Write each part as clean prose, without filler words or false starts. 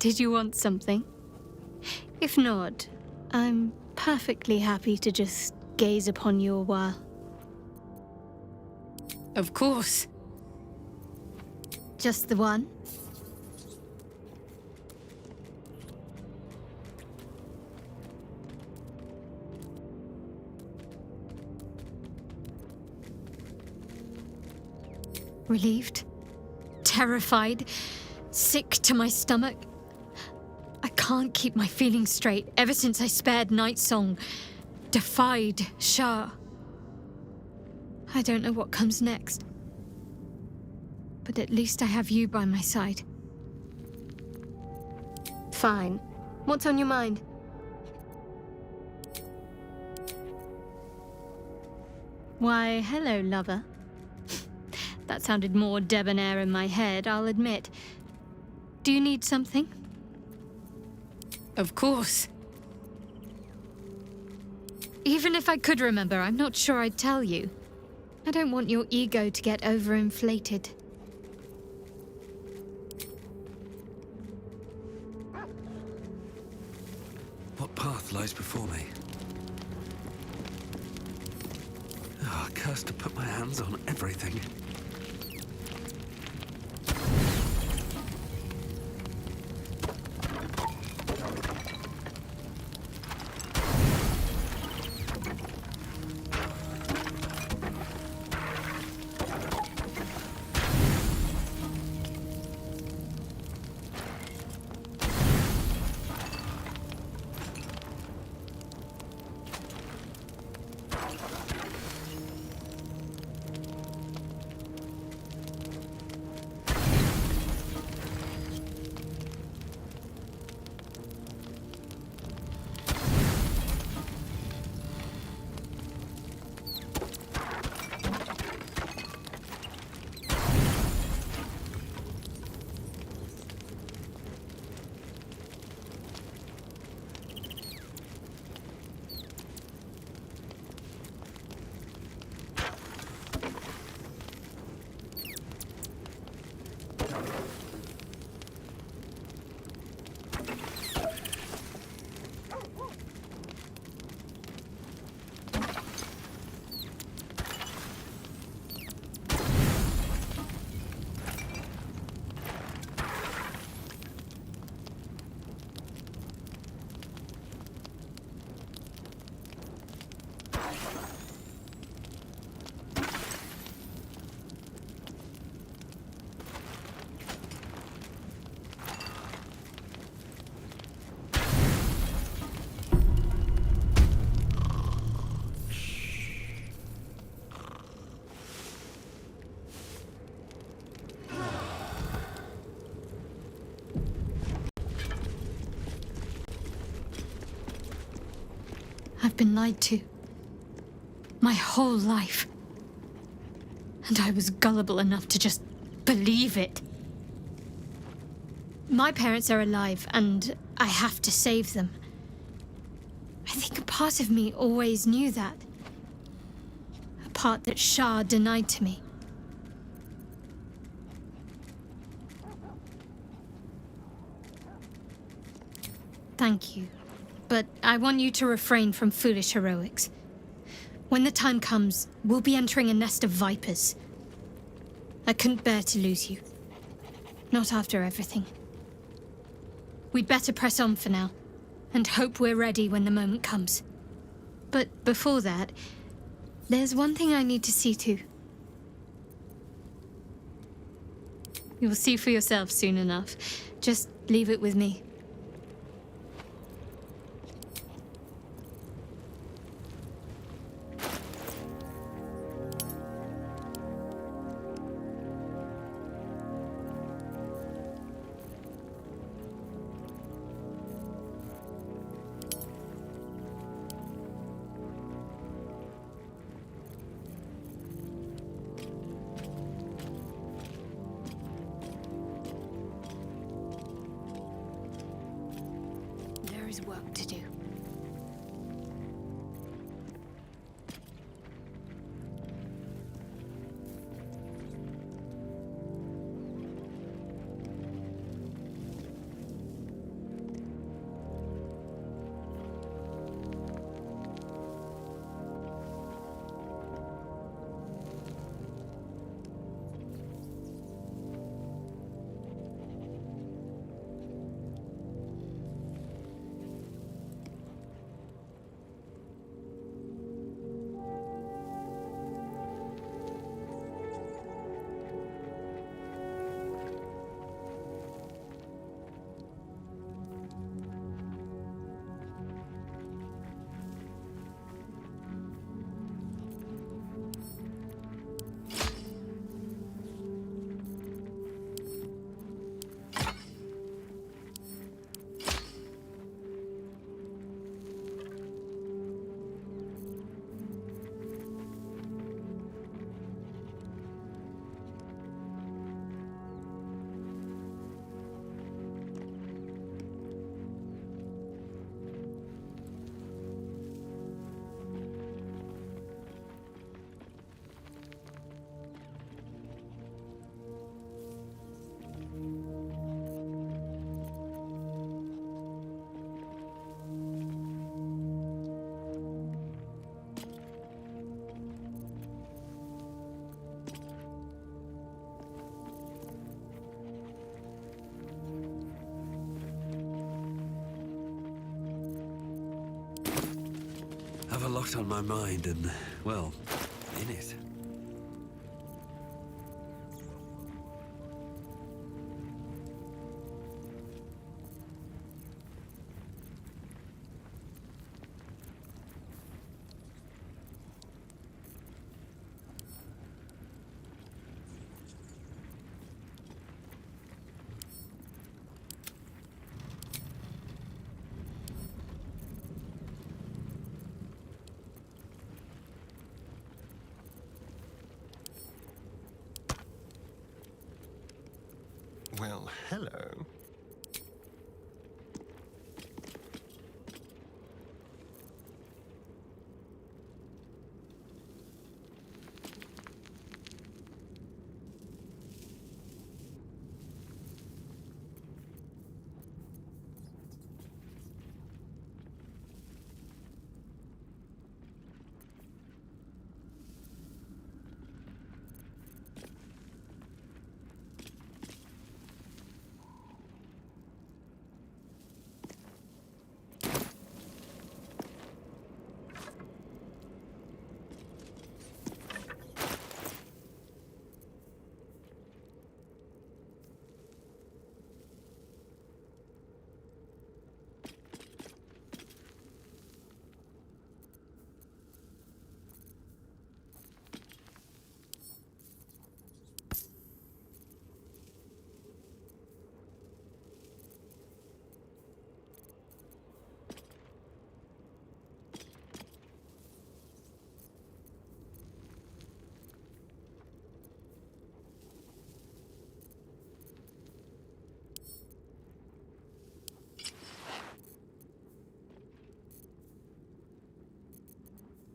Did you want something? If not, I'm perfectly happy to just gaze upon you a while. Of course. Just the one? Relieved? Terrified? Sick to my stomach? I can't keep my feelings straight ever since I spared Nightsong, defied Shah. I don't know what comes next. But at least I have you by my side. Fine. What's on your mind? Why, hello, lover. That sounded more debonair in my head, I'll admit. Do you need something? Of course. Even if I could remember, I'm not sure I'd tell you. I don't want your ego to get overinflated. What path lies before me? Ah, cursed to put my hands on everything. I've been lied to. My whole life. And I was gullible enough to just believe it. My parents are alive, and I have to save them. I think a part of me always knew that. A part that Shah denied to me. Thank you. But I want you to refrain from foolish heroics. When the time comes, we'll be entering a nest of vipers. I couldn't bear to lose you. Not after everything. We'd better press on for now, and hope we're ready when the moment comes. But before that, there's one thing I need to see to. You'll see for yourself soon enough. Just leave it with me. Work to do. Have a lot on my mind and, well, in it. Well, hello.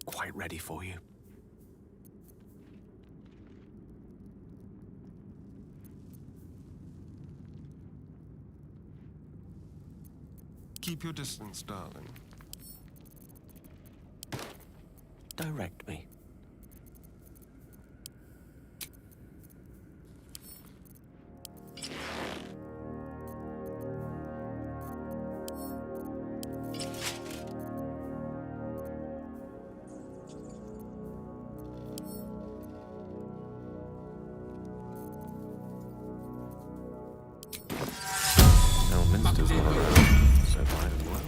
Quite ready for you. Keep your distance, darling. Direct me. Elminster's not around, so might as well.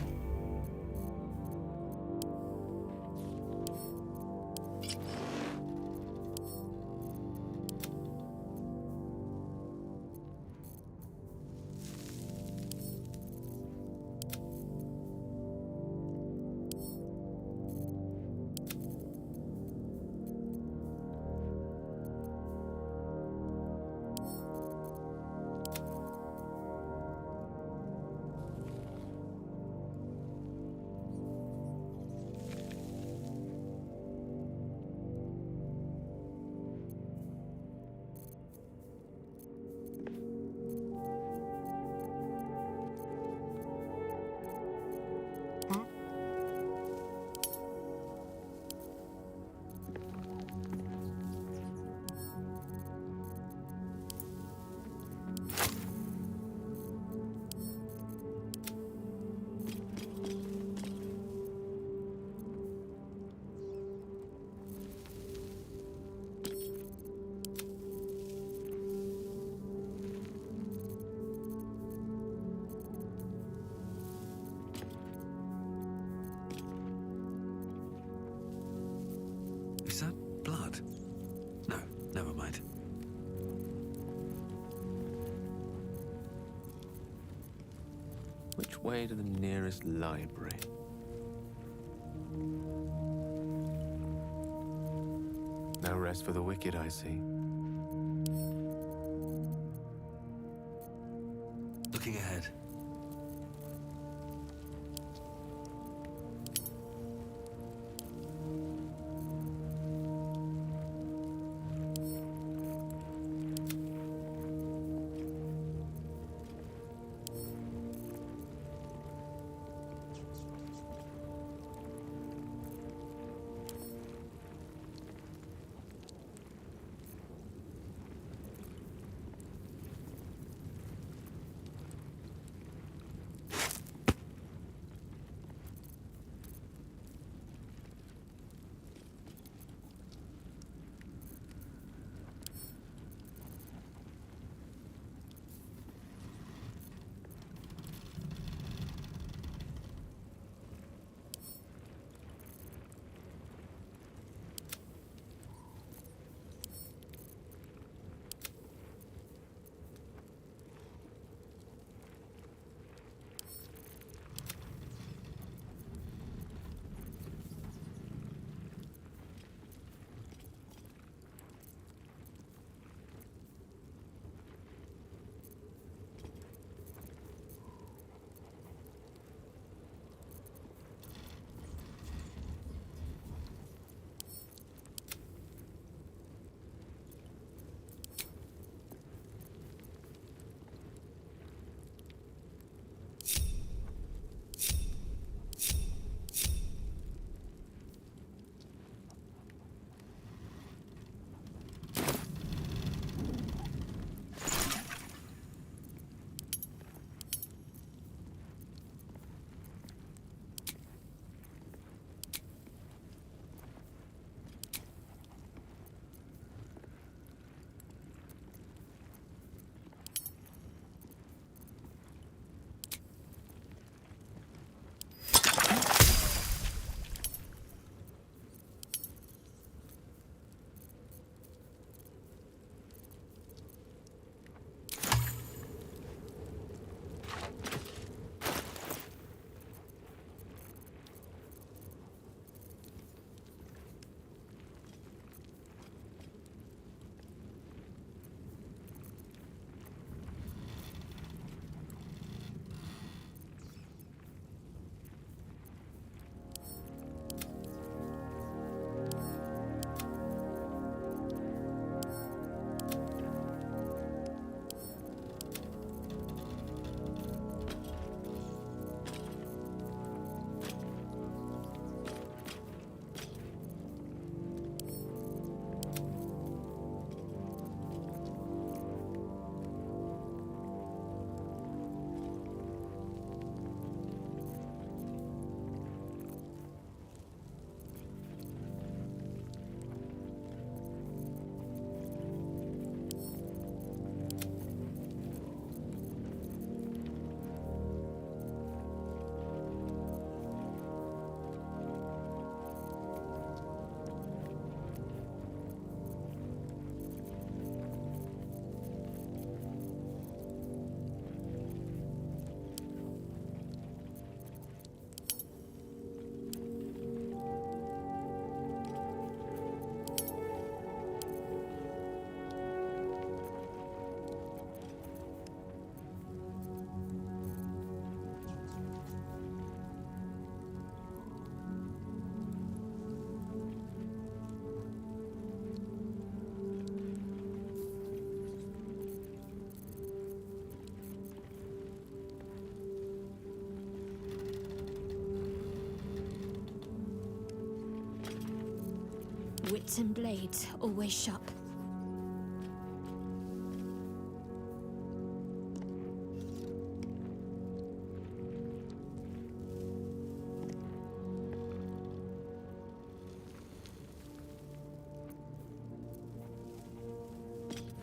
Is that blood? No, never mind. Which way to the nearest library? No rest for the wicked, I see. Looking ahead. Swords and blades always sharp.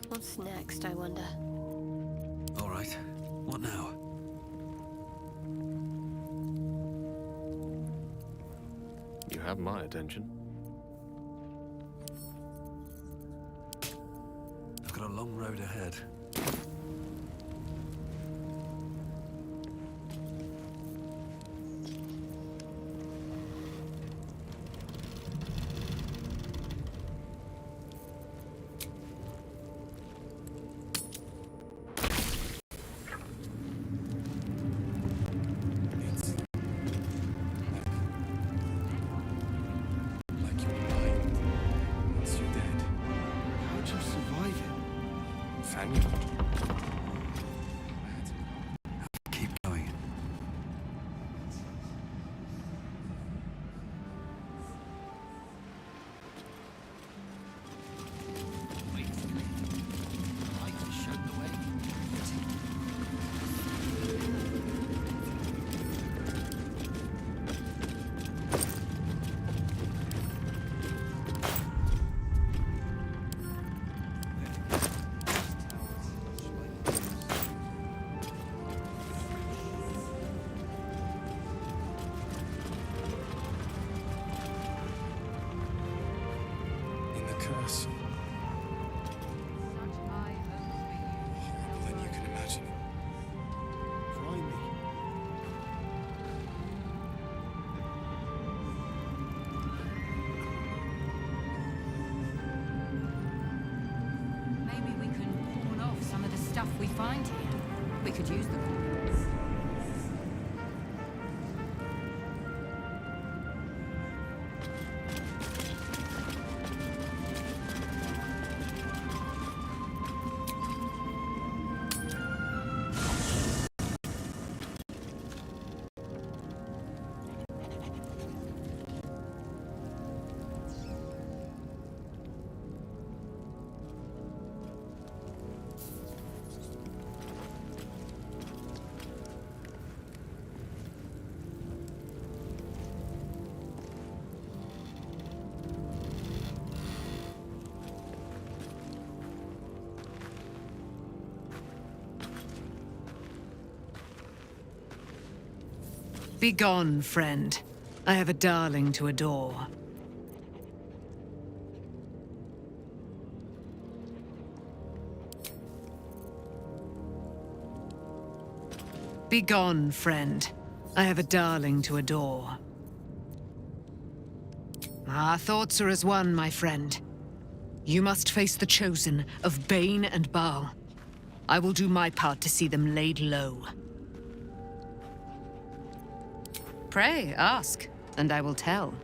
What's next, I wonder? All right. What now? You have my attention. I've got a long road ahead. Keep going. Curse. Horrible than you can imagine. Try me. Maybe we can pawn off some of the stuff we find here. We could use the coins. Begone, friend. I have a darling to adore. Begone, friend. I have a darling to adore. Our thoughts are as one, my friend. You must face the chosen of Bane and Baal. I will do my part to see them laid low. Pray, ask, and I will tell.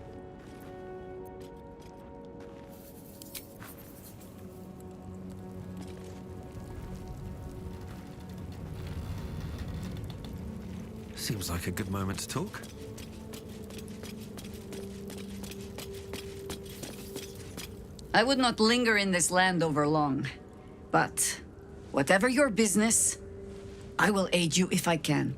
Seems like a good moment to talk. I would not linger in this land over long. But, whatever your business, I will aid you if I can.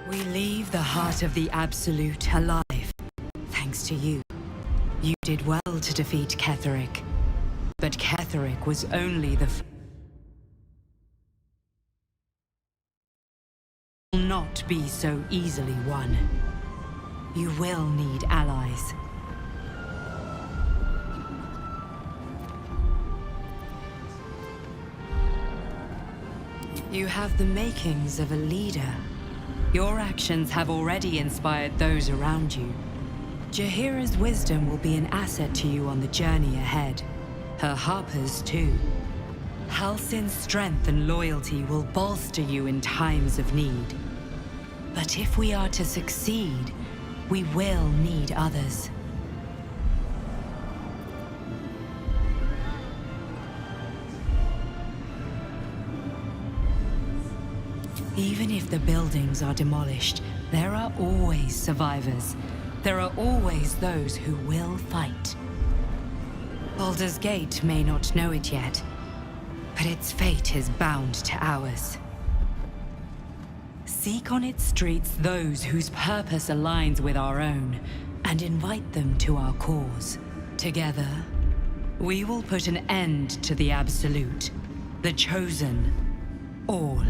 We leave the heart of the Absolute alive, thanks to you. You did well to defeat Ketheric. But Ketheric was only the will not be so easily won. You will need allies. You have the makings of a leader. Your actions have already inspired those around you. Jaheira's wisdom will be an asset to you on the journey ahead. Her harpers, too. Halsin's strength and loyalty will bolster you in times of need. But if we are to succeed, we will need others. Even if the buildings are demolished, there are always survivors. There are always those who will fight. Baldur's Gate may not know it yet, but its fate is bound to ours. Seek on its streets those whose purpose aligns with our own, and invite them to our cause. Together, we will put an end to the Absolute, the Chosen, all.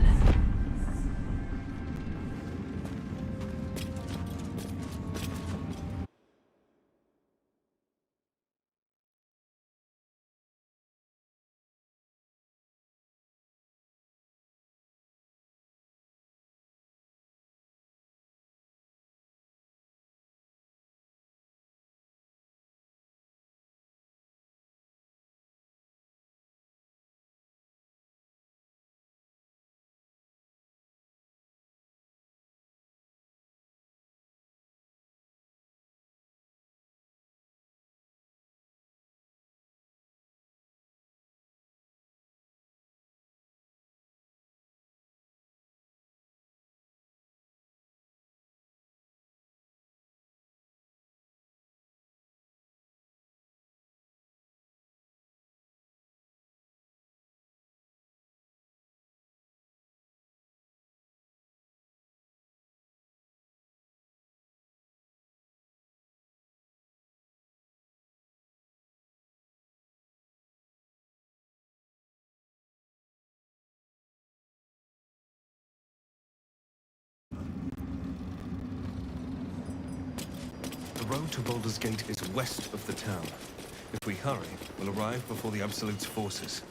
The road to Baldur's Gate is west of the town. If we hurry, we'll arrive before the Absolute's forces.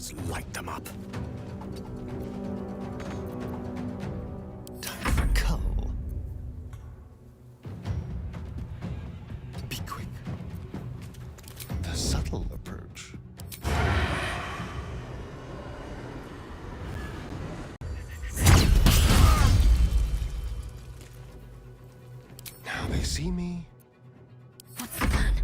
Let's light them up. Time for cull. Be quick. The subtle approach. Now they see me. What's the plan?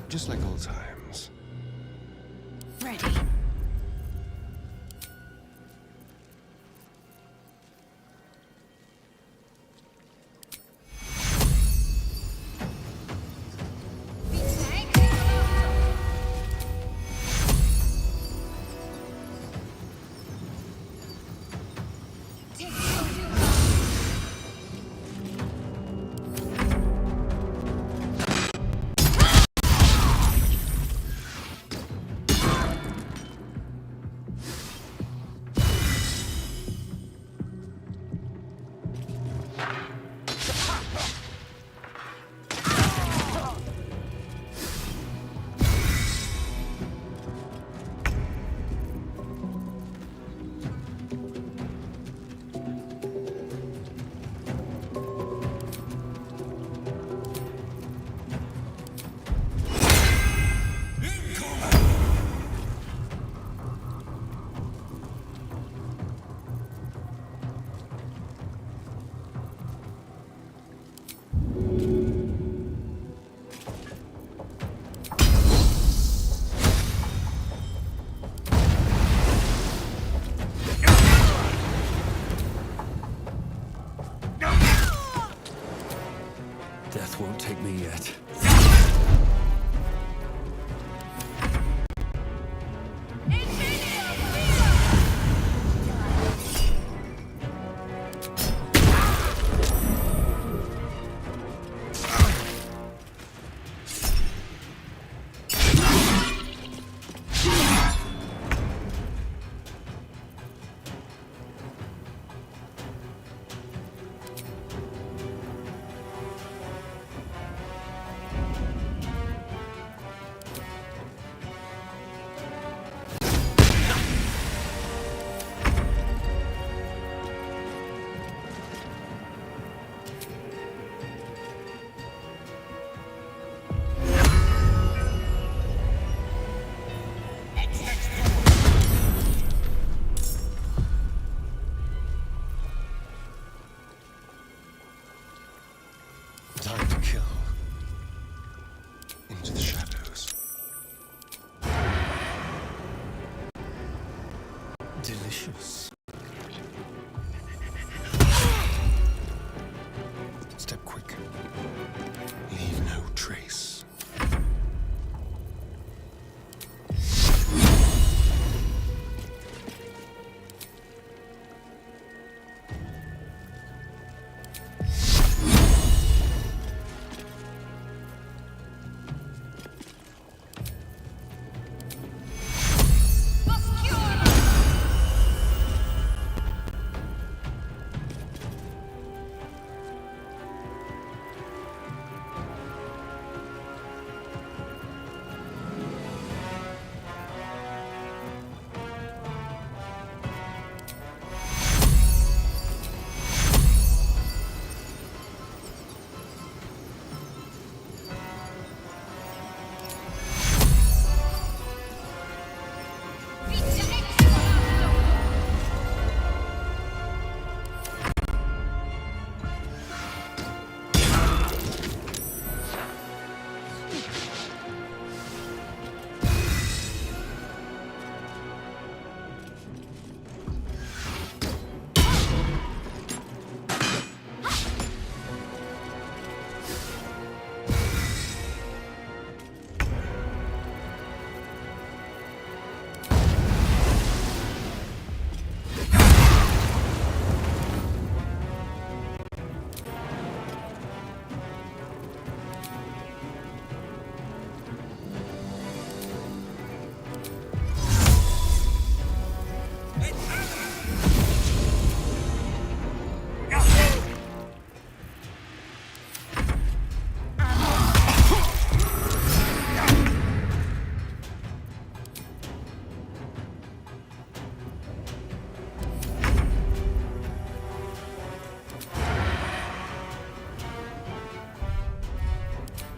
Just like old times. Ready. path won't take me yet. Time to kill. Into the shadows. Delicious. Step quick. Leave no trace.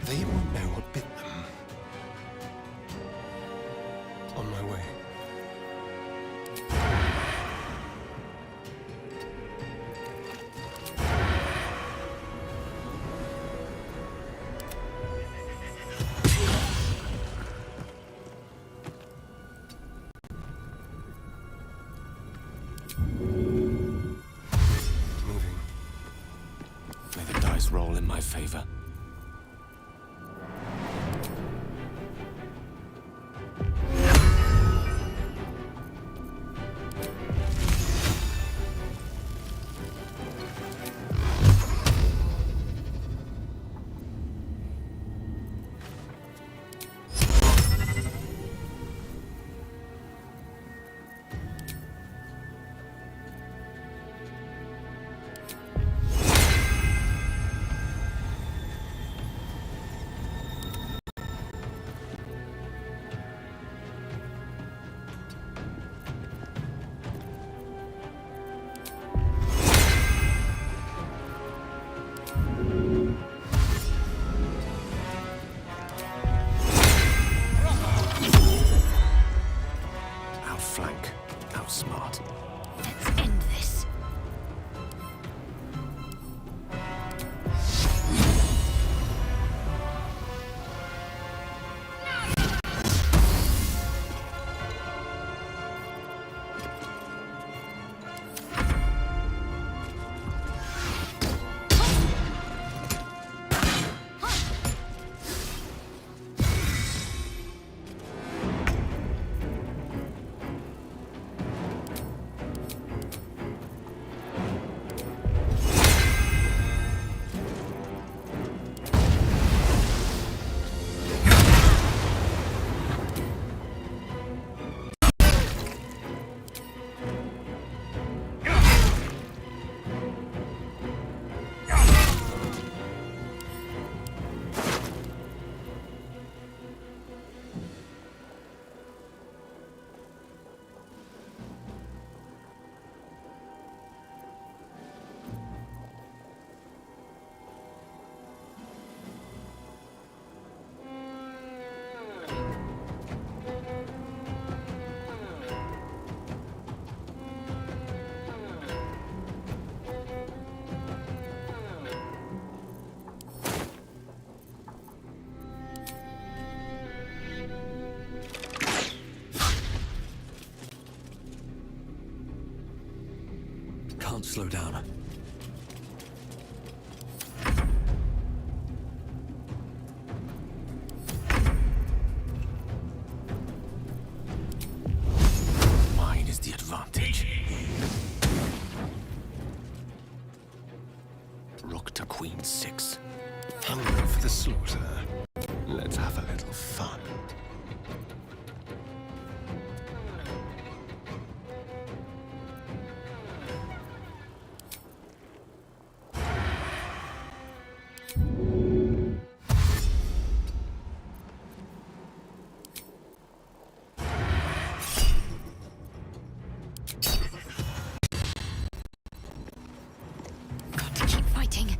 They won't know what bit them. On my way. Moving. May the dice roll in my favor. Slow down. Mine is the advantage. Rook to queen 6. Hungry for the slaughter. Let's have a little fun. Got to keep fighting.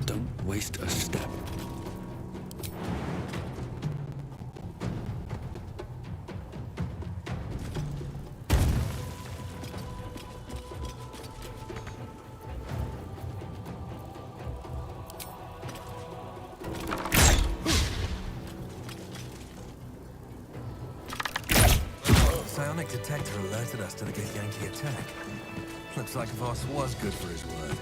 Don't waste a step. Psionic detector alerted us to the Yankee attack. Looks like Voss was good for his word.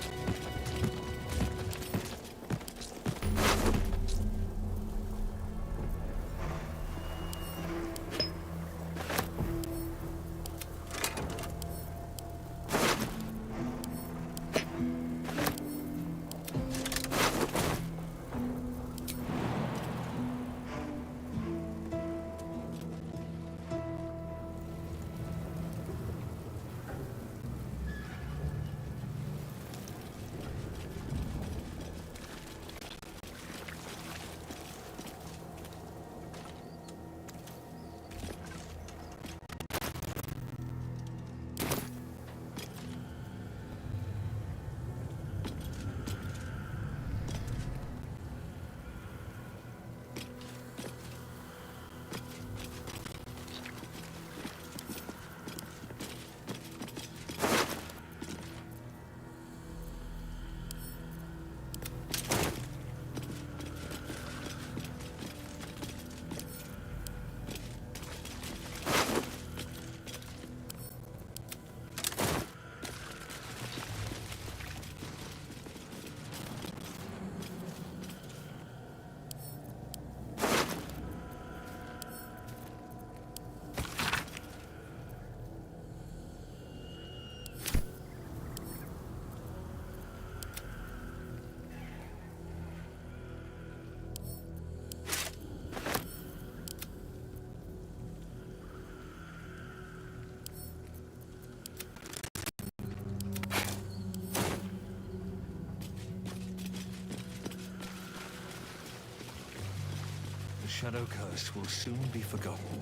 The Shadow Curse will soon be forgotten,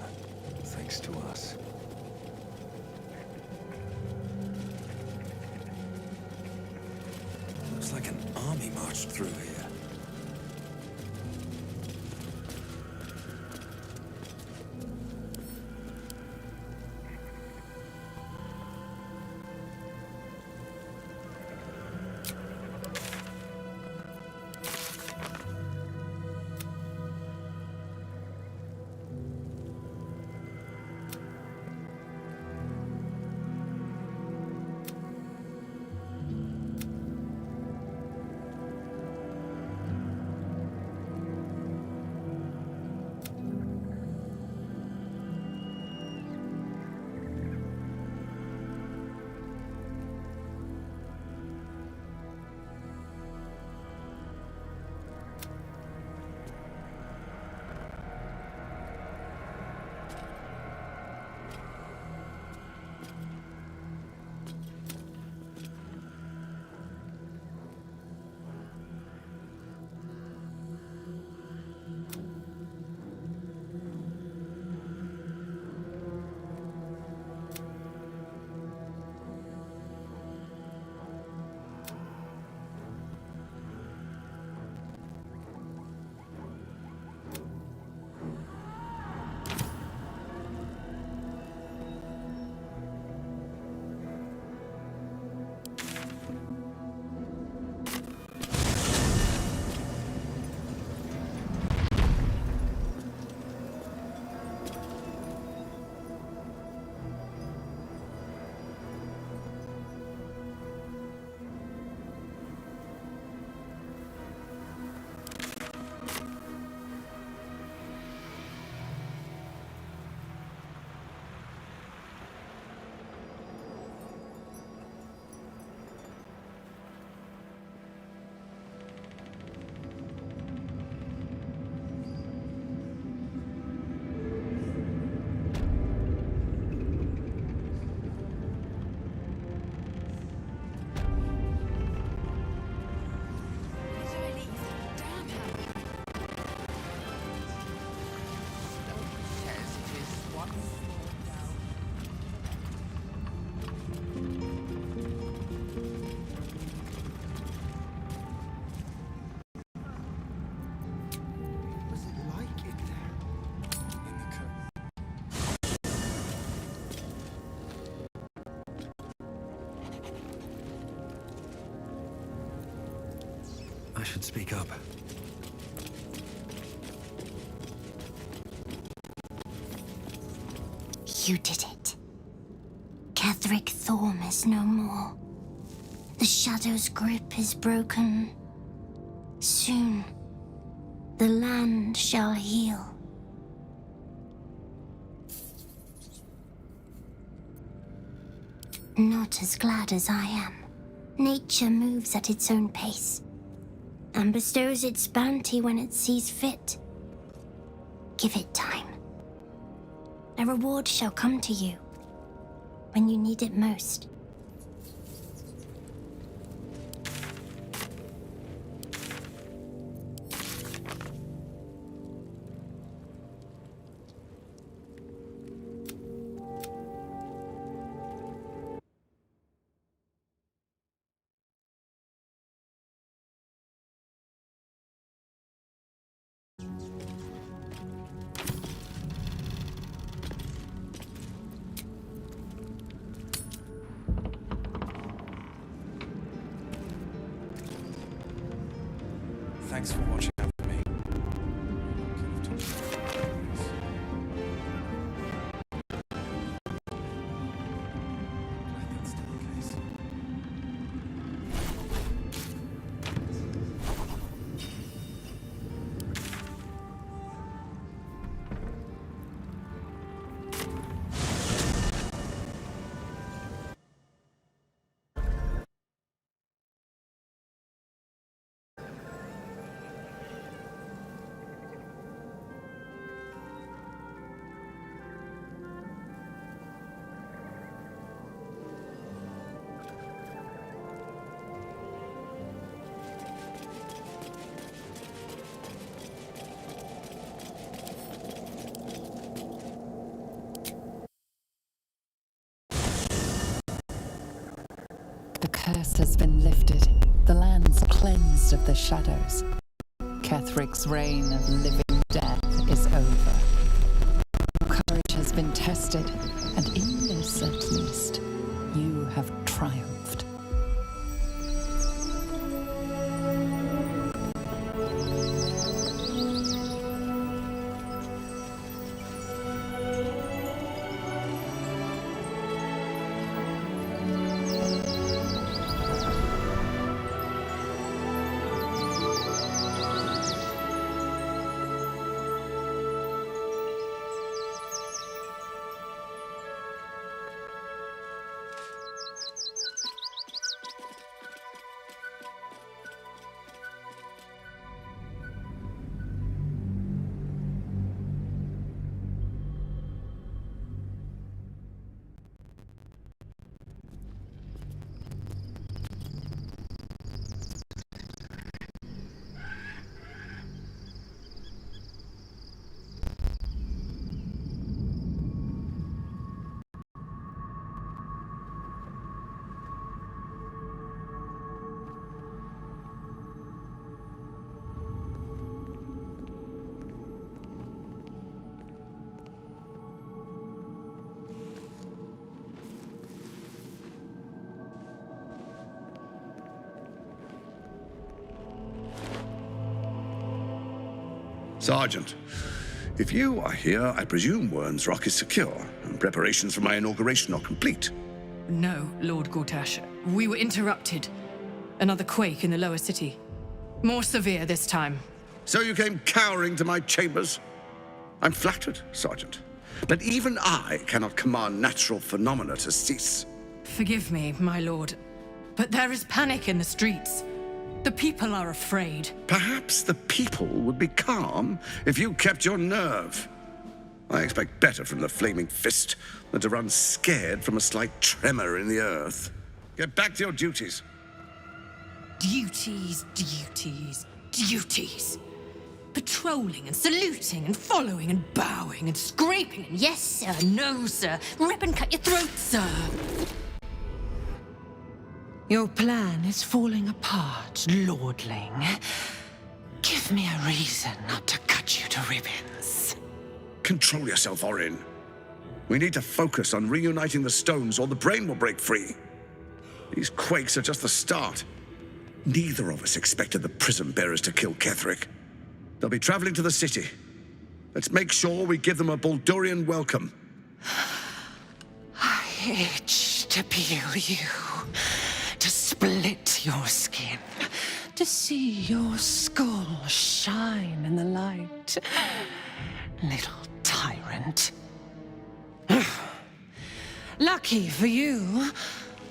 thanks to us. Looks like an army marched through here. I should speak up. You did it. Ketheric Thorm is no more. The Shadow's grip is broken. Soon, the land shall heal. Not as glad as I am. Nature moves at its own pace, and bestows its bounty when it sees fit. Give it time. A reward shall come to you when you need it most. Thanks for watching out for me. Glad that's still the case. The curse has been lifted, the lands cleansed of the shadows. Ketheric's reign of living death is over. Your courage has been tested, and in this at least, you have triumphed. Sergeant, if you are here, I presume Wern's Rock is secure, and preparations for my inauguration are complete. No, Lord Gortash. We were interrupted. Another quake in the lower city. More severe this time. So you came cowering to my chambers? I'm flattered, Sergeant. But even I cannot command natural phenomena to cease. Forgive me, my lord, but there is panic in the streets. The people are afraid. Perhaps the people would be calm if you kept your nerve. I expect better from the Flaming Fist than to run scared from a slight tremor in the earth. Get back to your duties. Duties, duties, duties. Patrolling and saluting and following and bowing and scraping and yes, sir, no, sir. Rip and cut your throat, sir. Your plan is falling apart, lordling. Give me a reason not to cut you to ribbons. Control yourself, Orin. We need to focus on reuniting the stones or the brain will break free. These quakes are just the start. Neither of us expected the prison bearers to kill Ketheric. They'll be traveling to the city. Let's make sure we give them a Baldurian welcome. I itch to peel you, to split your skin, to see your skull shine in the light. Little tyrant. Lucky for you,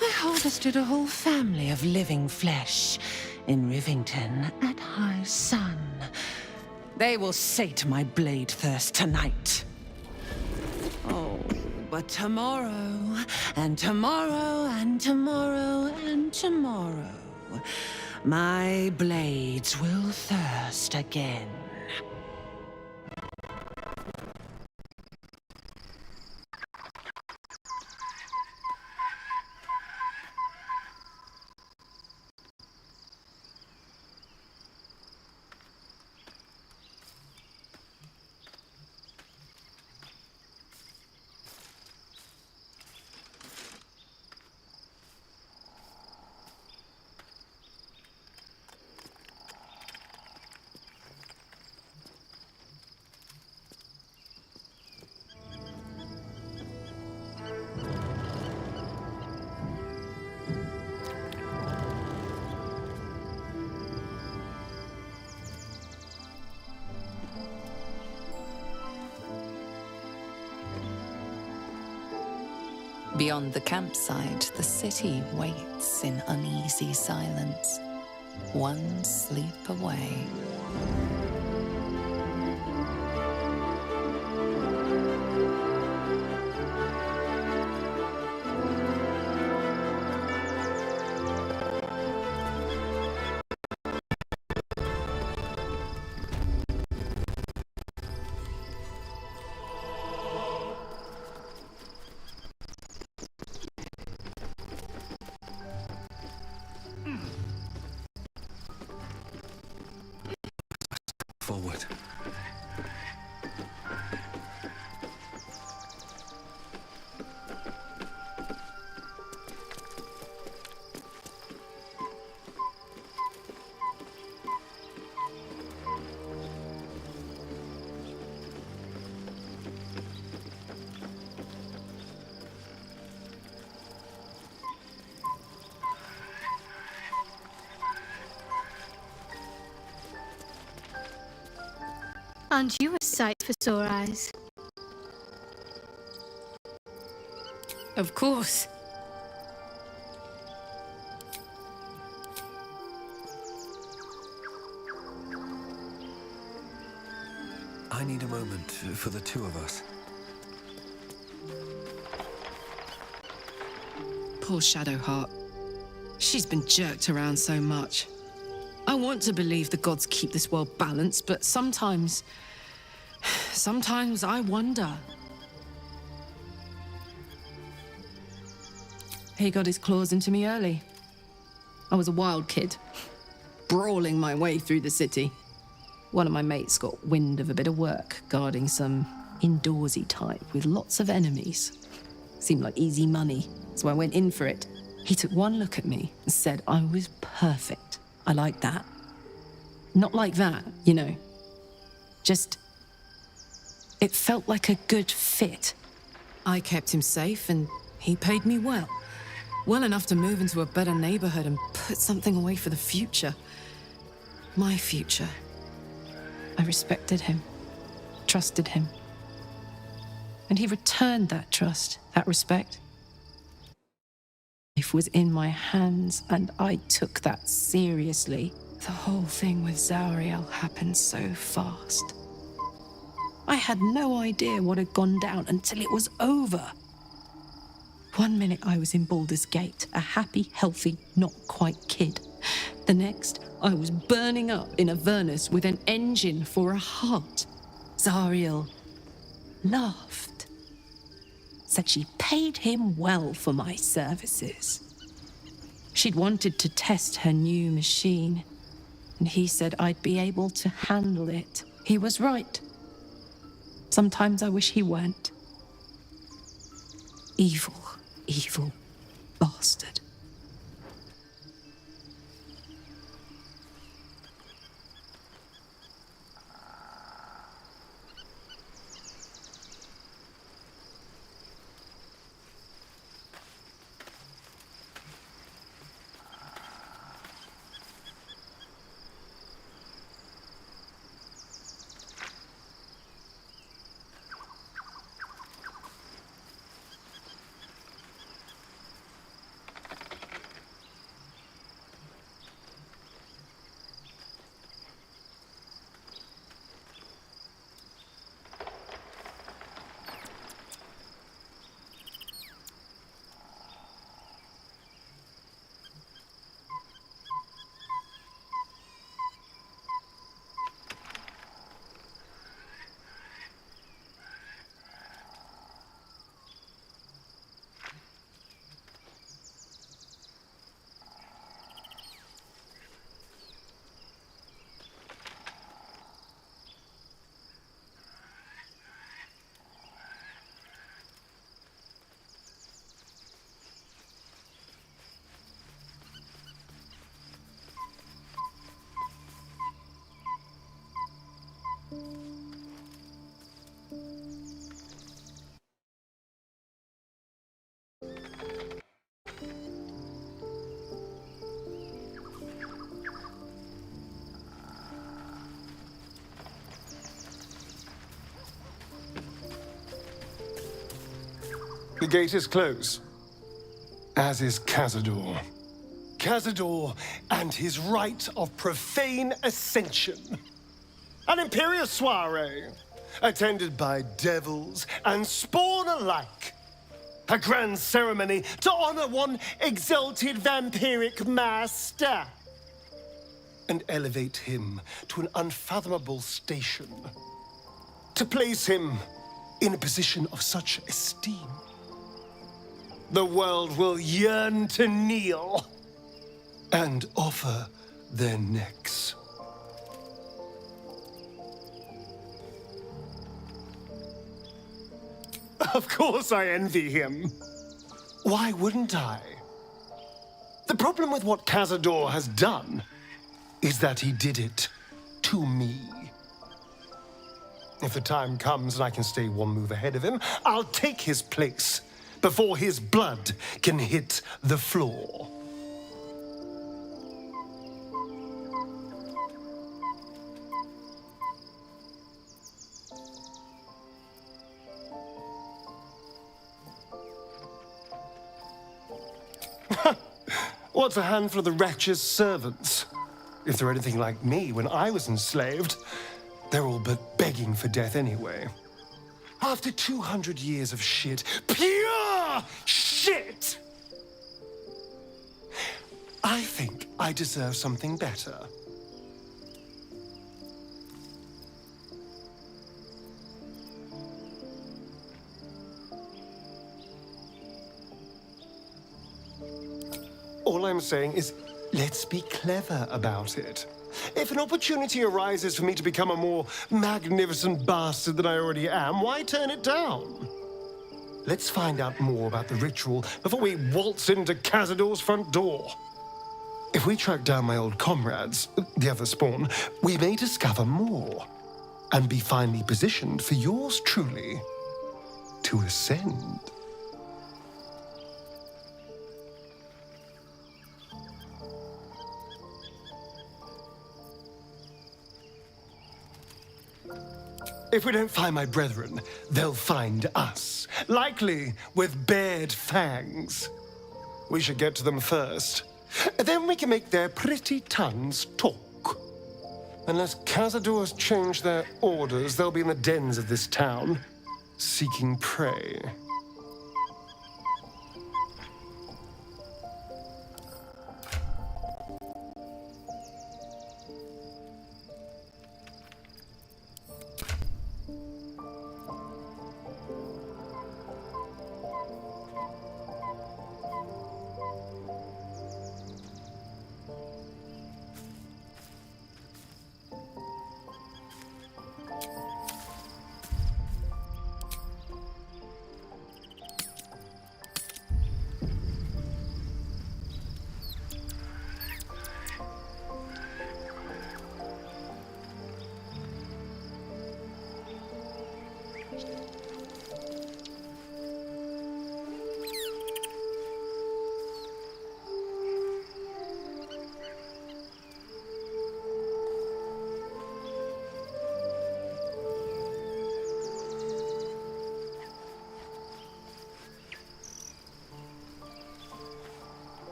I harvested a whole family of living flesh in Rivington at high sun. They will sate my blade thirst tonight. Oh, but tomorrow, and tomorrow, and tomorrow, and tomorrow, my blades will thirst again. Beyond the campsite, the city waits in uneasy silence, one sleep away. Forward. Aren't you a sight for sore eyes? Of course. I need a moment for the two of us. Poor Shadowheart. She's been jerked around so much. I want to believe the gods keep this world balanced, but sometimes I wonder. He got his claws into me early. I was a wild kid, brawling my way through the city. One of my mates got wind of a bit of work guarding some indoorsy type with lots of enemies. Seemed like easy money, so I went in for it. He took one look at me and said I was perfect. I like that. Not like that, you know. Just, it felt like a good fit. I kept him safe and he paid me well. Well enough to move into a better neighborhood and put something away for the future. My future. I respected him, trusted him. And he returned that trust, that respect. Life was in my hands, and I took that seriously. The whole thing with Zariel happened so fast. I had no idea what had gone down until it was over. One minute I was in Baldur's Gate, a happy, healthy, not quite kid. The next, I was burning up in Avernus with an engine for a heart. Zariel laughed. Said she paid him well for my services. She'd wanted to test her new machine, and he said I'd be able to handle it. He was right. Sometimes I wish he weren't. Evil, evil bastard. The gate is closed, as is Cazador. Cazador and his rite of profane ascension. An imperial soiree, attended by devils and spawn alike. A grand ceremony to honor one exalted vampiric master. And elevate him to an unfathomable station. To place him in a position of such esteem. The world will yearn to kneel and offer their necks. Of course I envy him. Why wouldn't I? The problem with what Cazador has done is that he did it to me. If the time comes and I can stay one move ahead of him, I'll take his place before his blood can hit the floor. What's a handful of the wretch's servants? If they're anything like me when I was enslaved, they're all but begging for death anyway. After 200 years of shit, pure shit! I think I deserve something better. All I'm saying is, let's be clever about it. If an opportunity arises for me to become a more magnificent bastard than I already am, why turn it down? Let's find out more about the ritual before we waltz into Cazador's front door. If we track down my old comrades, the other spawn, we may discover more and be finally positioned for yours truly to ascend. If we don't find my brethren, they'll find us, likely with bared fangs. We should get to them first. Then we can make their pretty tongues talk. Unless Cazador's changed their orders, they'll be in the dens of this town, seeking prey.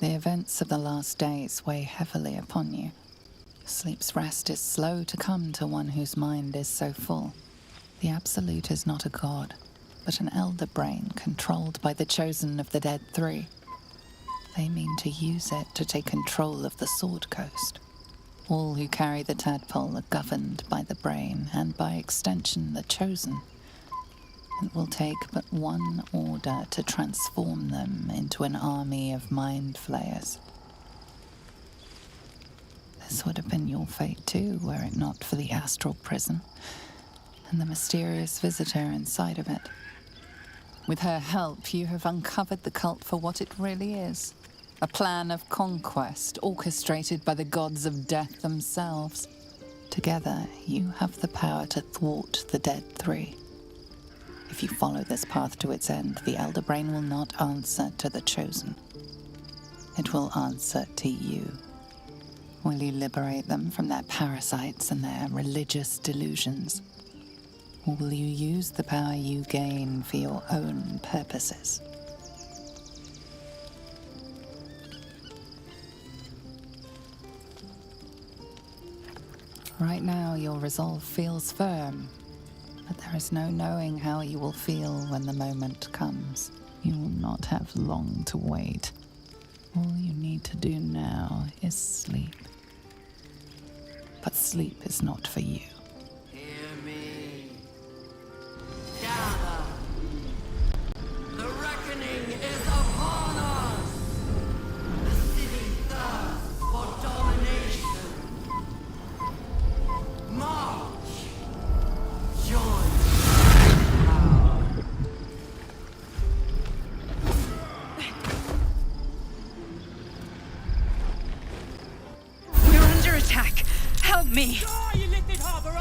The events of the last days weigh heavily upon you. Sleep's rest is slow to come to one whose mind is so full. The Absolute is not a god, but an elder brain controlled by the chosen of the Dead Three. They mean to use it to take control of the Sword Coast. All who carry the tadpole are governed by the brain, and by extension the chosen. It will take but one order to transform them into an army of mind flayers. This would have been your fate too, were it not for the astral prison and the mysterious visitor inside of it. With her help, you have uncovered the cult for what it really is. A plan of conquest orchestrated by the gods of death themselves. Together, you have the power to thwart the Dead Three. If you follow this path to its end, the Elder Brain will not answer to the Chosen. It will answer to you. Will you liberate them from their parasites and their religious delusions? Or will you use the power you gain for your own purposes? Right now, your resolve feels firm, but there is no knowing how you will feel when the moment comes. You will not have long to wait. All you need to do now is sleep. But sleep is not for you. Hear me. Gather. The reckoning is upon us. The city thirsts for domination. March. Join. We're under attack. Help me! You lifted harborer!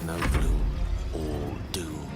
No gloom, all doom.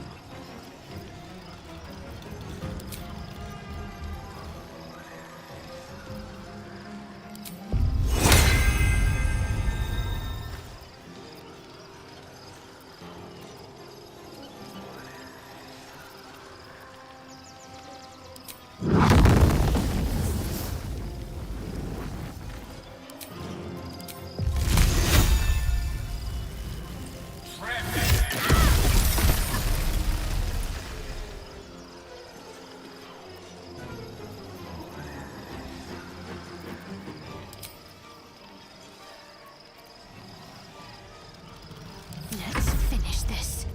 Let's finish this.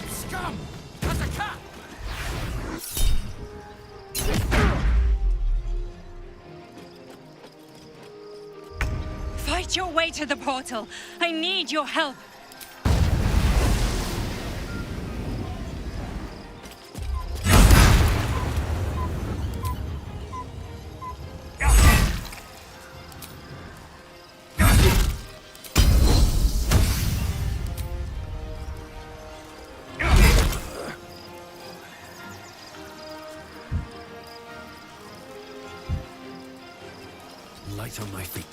Scum! That's a cat! Fight your way to the portal. I need your help. Light on my feet.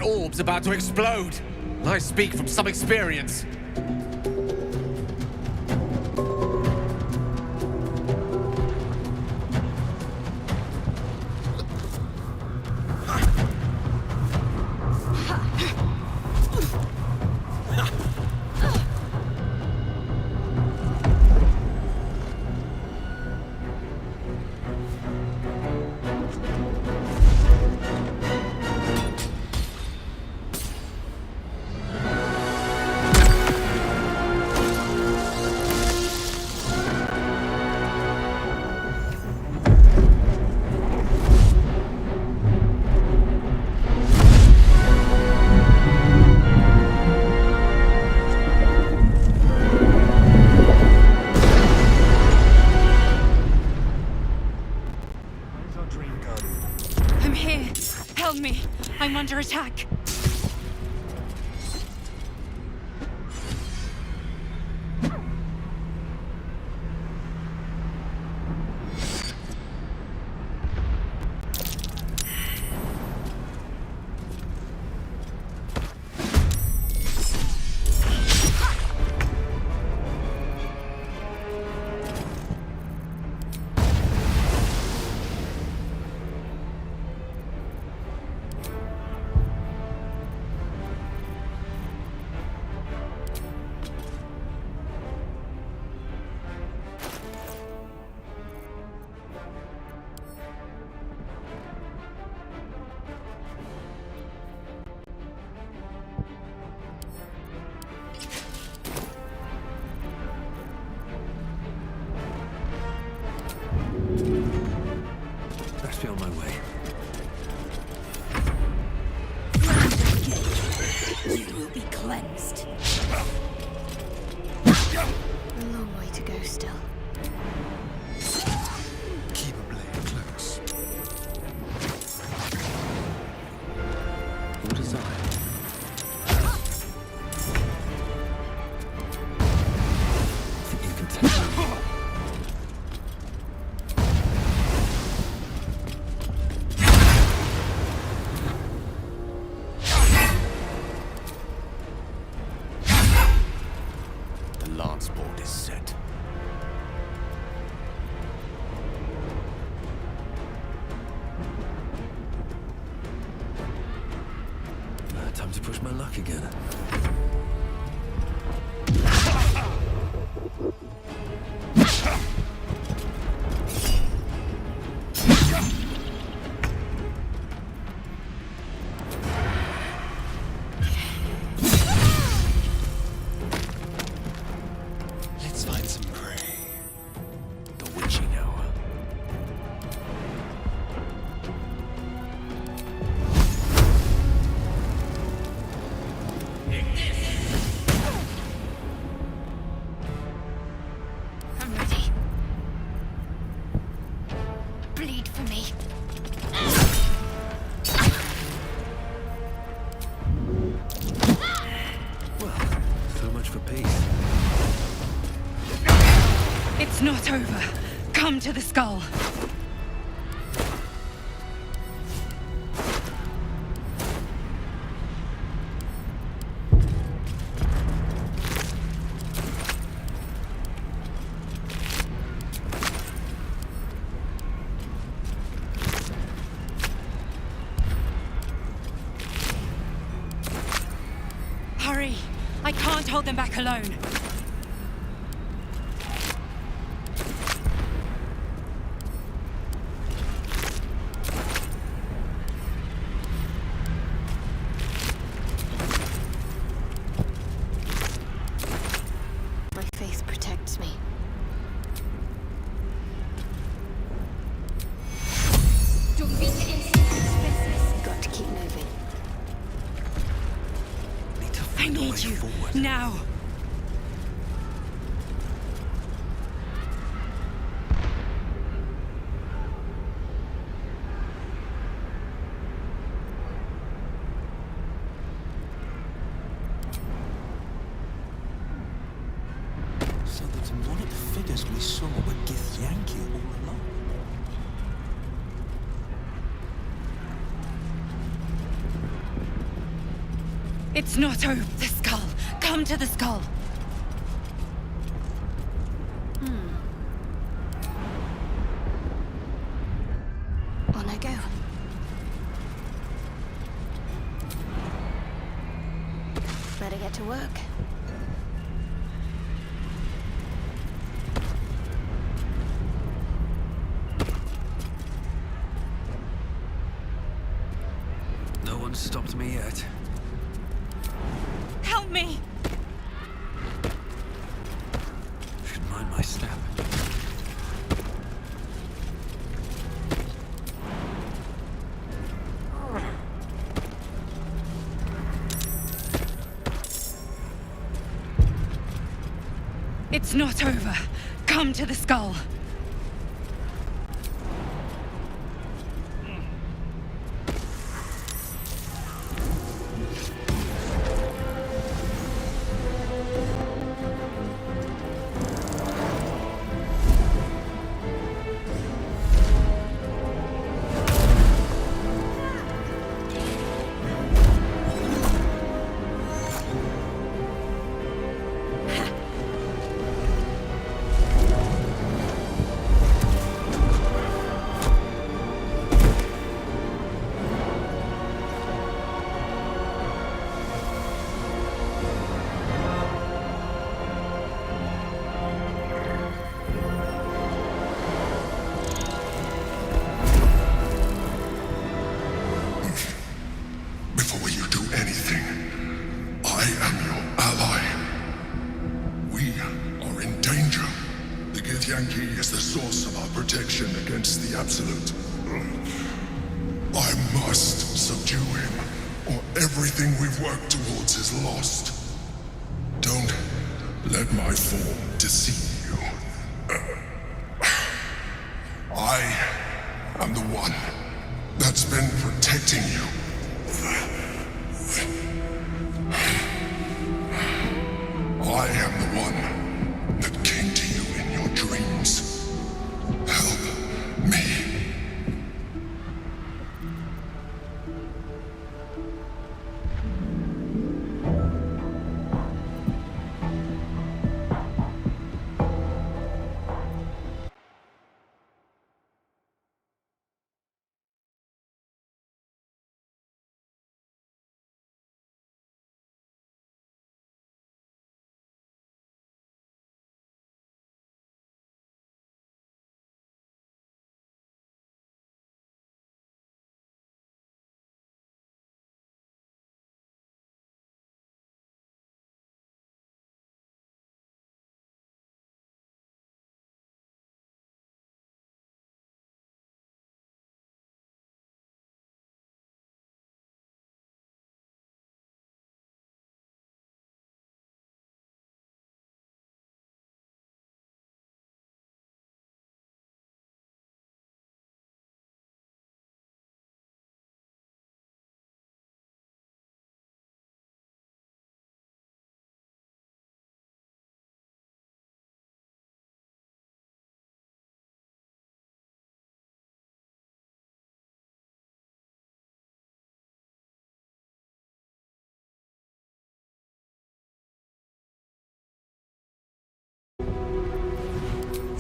orb's about to explode. I speak from some experience. I'm here. Help me. I'm under attack. Best be on my way. You will be cleansed. A long way to go still. Keep a blade close. Your desire. Think you can take me? The lance board is set. Time to push my luck again. Let's find some prey. The witching hour. I'm ready. Bleed for me. Well, so much for peace. It's not over. Come to the skull. Hurry! I can't hold them back alone. My faith protects me. Got to keep moving. I need you now. So the demonic figures we saw were Githyanki all along. It's not over. The skull. Come to the skull. On I go. Better get to work. No one's stopped me yet. Help me! Should mind my step. It's not over. Come to the skull. Before you do anything, I am your ally. We are in danger. The Githyanki is the source of our protection against the Absolute. I must subdue him, or everything we've worked towards is lost. Don't let my form deceive you. I am the one that's been protecting you. I am the one that came to you in your dreams. Help me.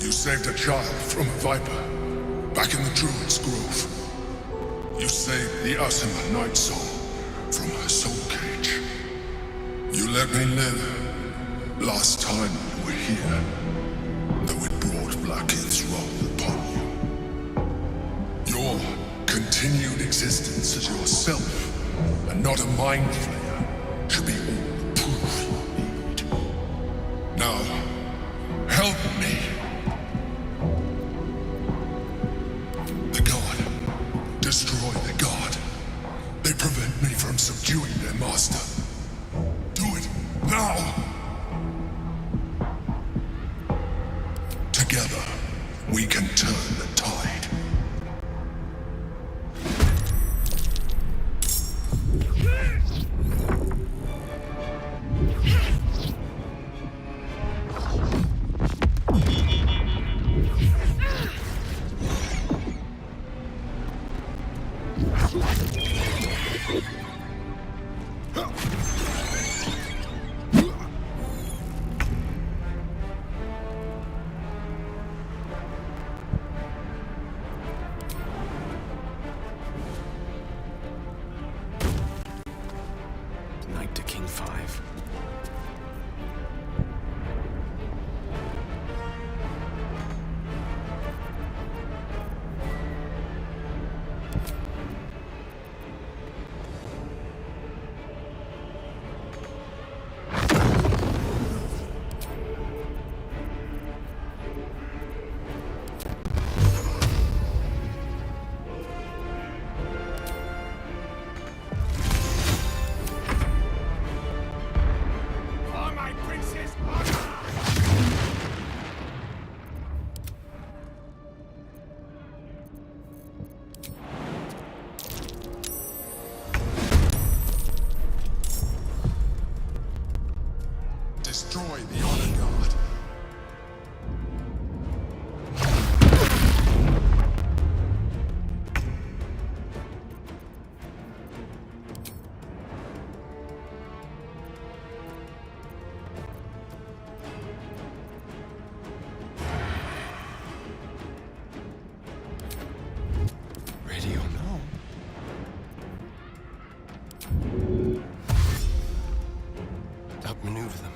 You saved a child from a viper, back in the Druid's Grove. You saved the Asima Night Soul from her soul cage. You let me live last time you were here, though it brought Blackheath's wrath upon you. Your continued existence as yourself, and not a mind flayer, should be all the proof you need. Now, help me. Destroy the god. They prevent me from subduing their master. Do it now! Together, we can turn the tide. destroy the Honor Guard. Ready or not? Outmaneuver them.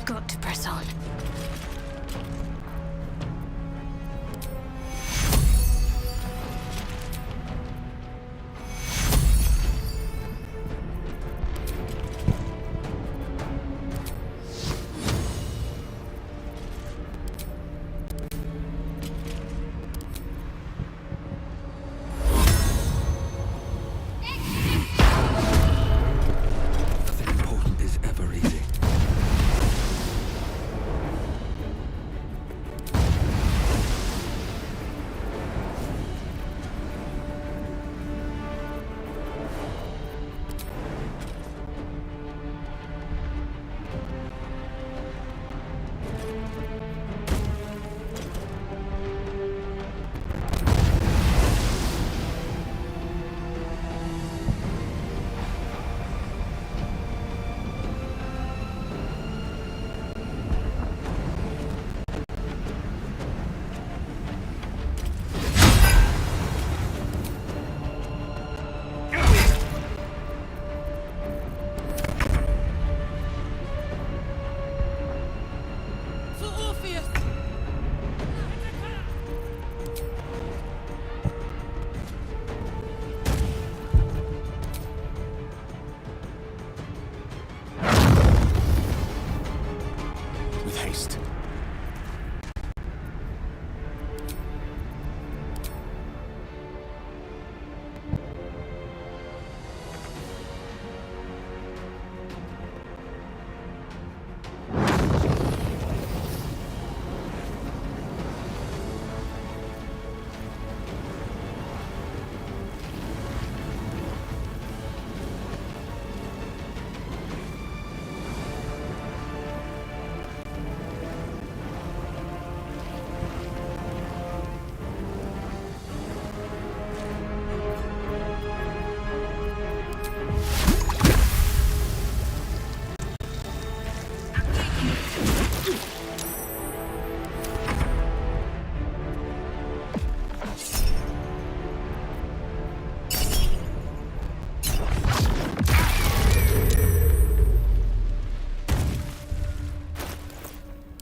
Got to press on. Nothing important is ever easy. With haste.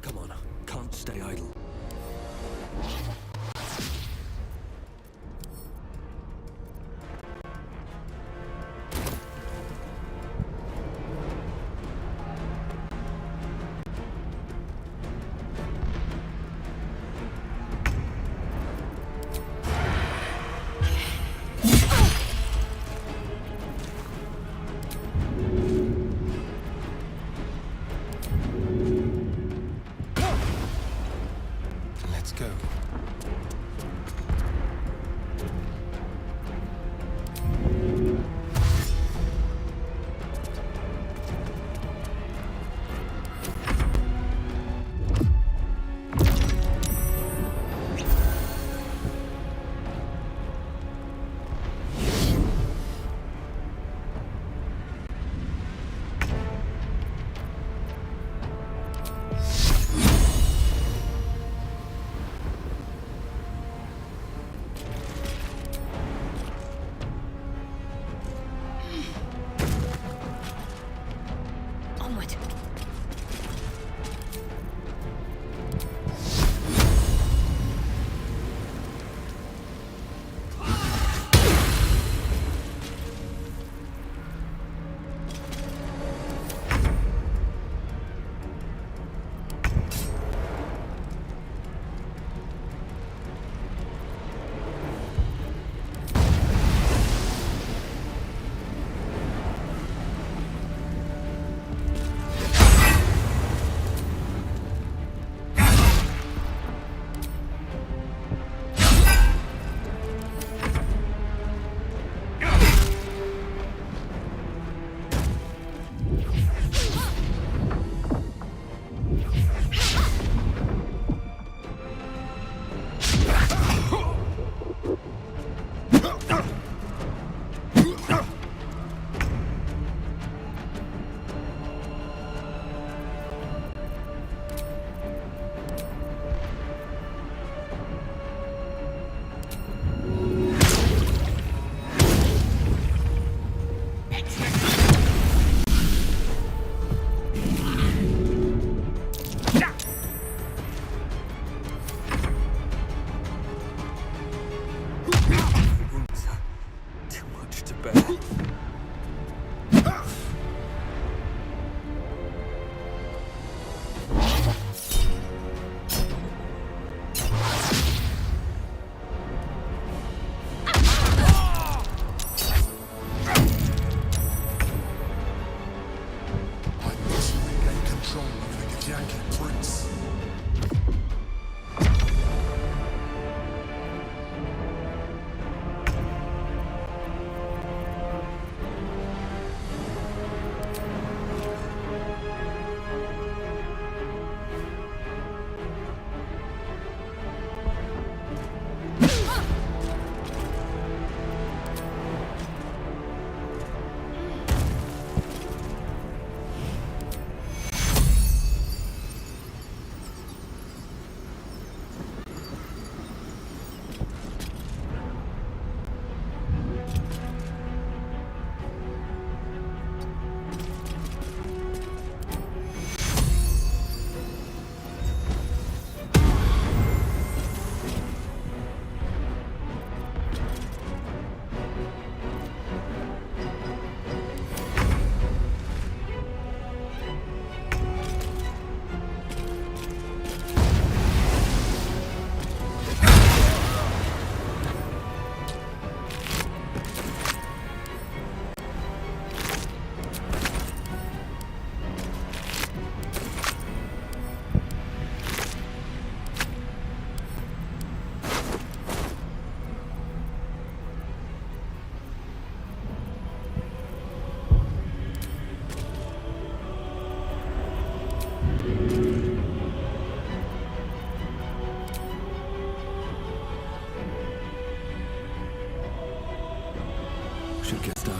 Come on, can't stay idle. Let's go.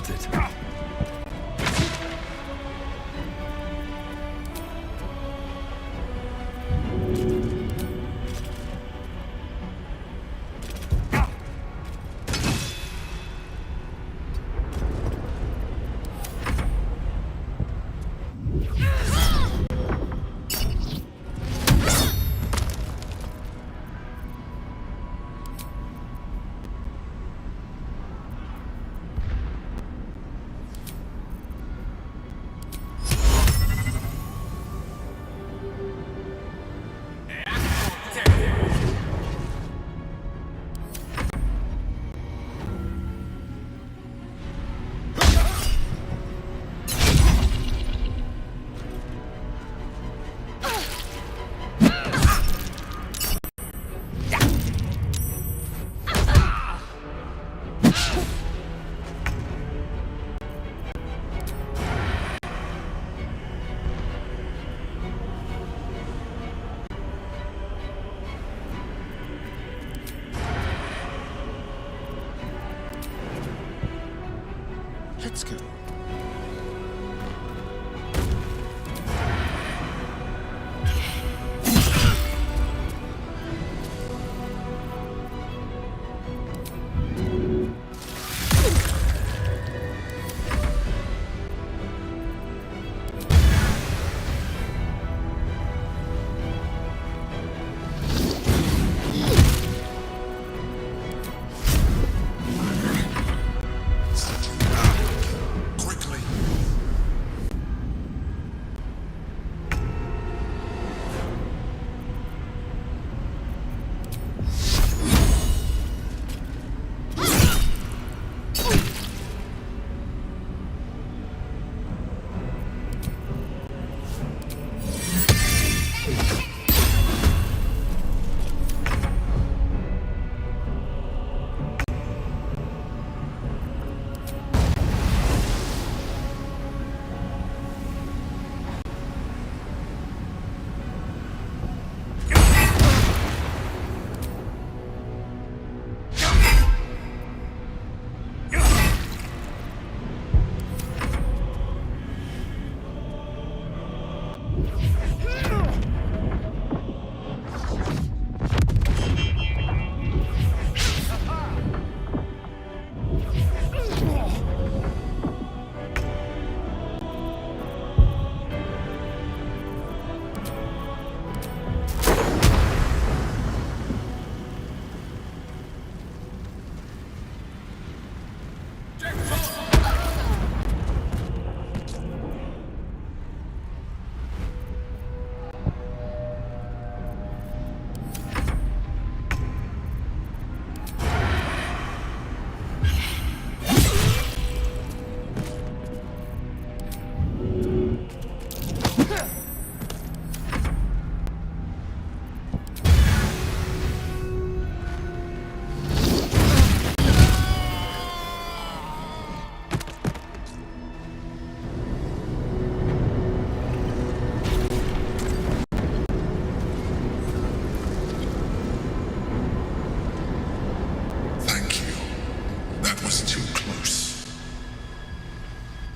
started. Let's go.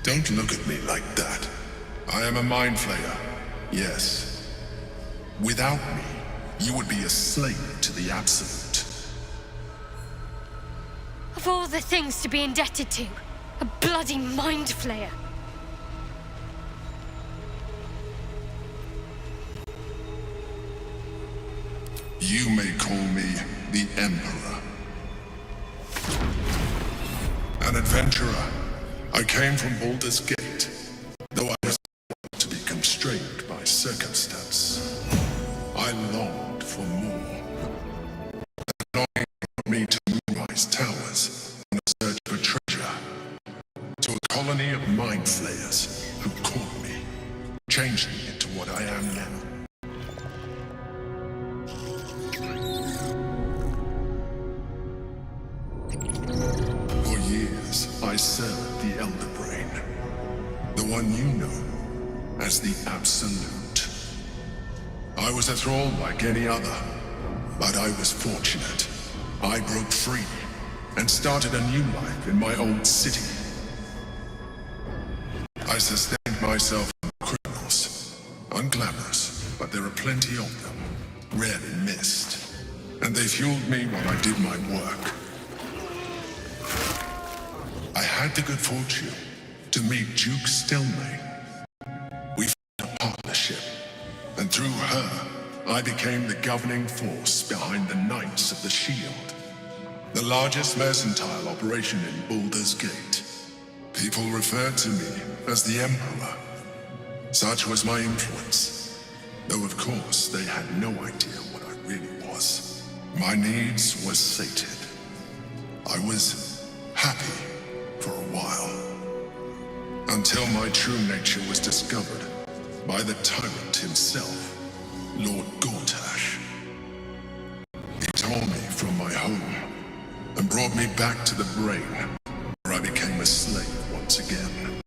Don't look at me like that. I am a mind flayer, yes. Without me, you would be a slave to the Absolute. Of all the things to be indebted to, a bloody mind flayer. You may call me the Emperor. An adventurer. I came from Baldur's Gate, though I was to be constrained by circumstance. I longed for more. That longing brought me to Moonrise Towers on a search for treasure, to a colony of mind flayers who caught me, changed me into what I am now. I served the Elder Brain, the one you know as the Absolute. I was a thrall like any other, but I was fortunate. I broke free and started a new life in my old city. I sustained myself on criminals. Unglamorous, but there are plenty of them. Rarely missed. And they fueled me while I did my work. I had the good fortune to meet Duke Stelmane. We formed a partnership, and through her, I became the governing force behind the Knights of the Shield, the largest mercantile operation in Baldur's Gate. People referred to me as the Emperor. Such was my influence, though of course they had no idea what I really was. My needs were sated. I was happy for a while, until my true nature was discovered by the tyrant himself, Lord Gortash. He tore me from my home and brought me back to the brain, where I became a slave once again.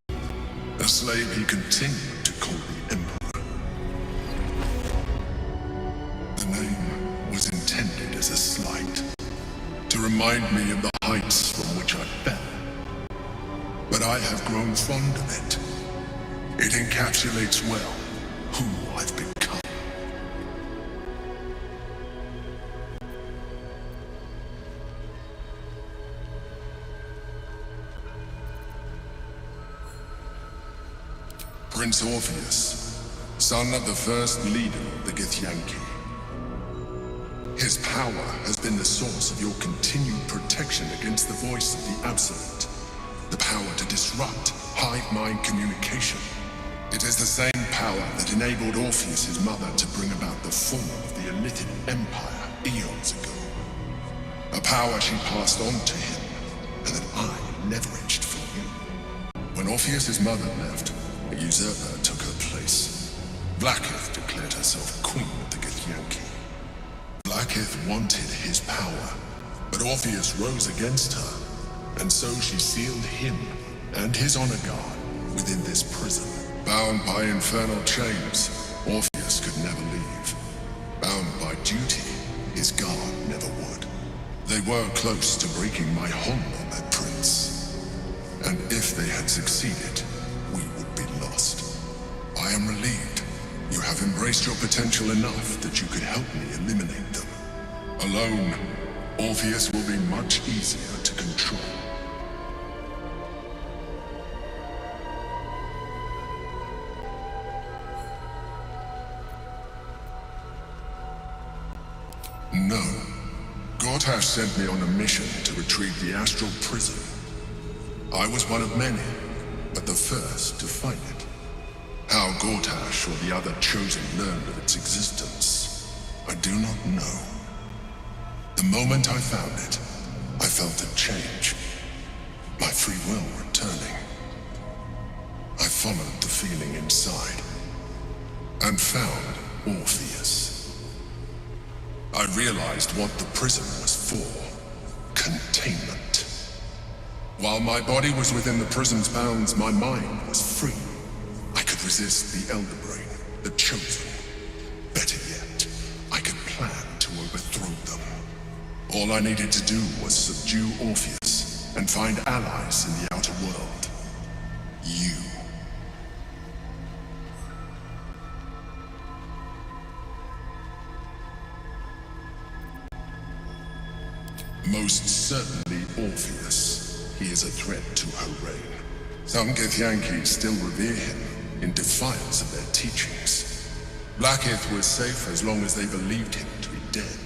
A slave he continued to call the Emperor. The name was intended as a slight, to remind me of the heights from which I fell. But I have grown fond of it. It encapsulates well who I've become. Prince Orpheus, son of the first leader of the Githyanki. His power has been the source of your continued protection against the voice of the Absolute. The power to disrupt hive mind communication. It is the same power that enabled Orpheus' mother to bring about the fall of the Elithid Empire eons ago. A power she passed on to him, and that I leveraged for you. When Orpheus' mother left, a usurper took her place. Blackith declared herself queen of the Githyanki. Blackith wanted his power, but Orpheus rose against her. And so she sealed him and his honor guard within this prison. Bound by infernal chains, Orpheus could never leave. Bound by duty, his guard never would. They were close to breaking my hold on that prince. And if they had succeeded, we would be lost. I am relieved. You have embraced your potential enough that you could help me eliminate them. Alone, Orpheus will be much easier to control. No. Gortash sent me on a mission to retrieve the astral prison. I was one of many, but the first to find it. How Gortash or the other chosen learned of its existence, I do not know. The moment I found it, I felt a change. My free will returning. I followed the feeling inside, and found Orpheus. I realized what the prison was for. Containment. While my body was within the prison's bounds, my mind was free. I could resist the Elder Brain, the Chosen. Better yet, I could plan to overthrow them. All I needed to do was subdue Orpheus and find allies in the outer world. You. Most certainly Orpheus. He is a threat to her reign. Some Githyanki still revere him in defiance of their teachings. Blackith was safe as long as they believed him to be dead.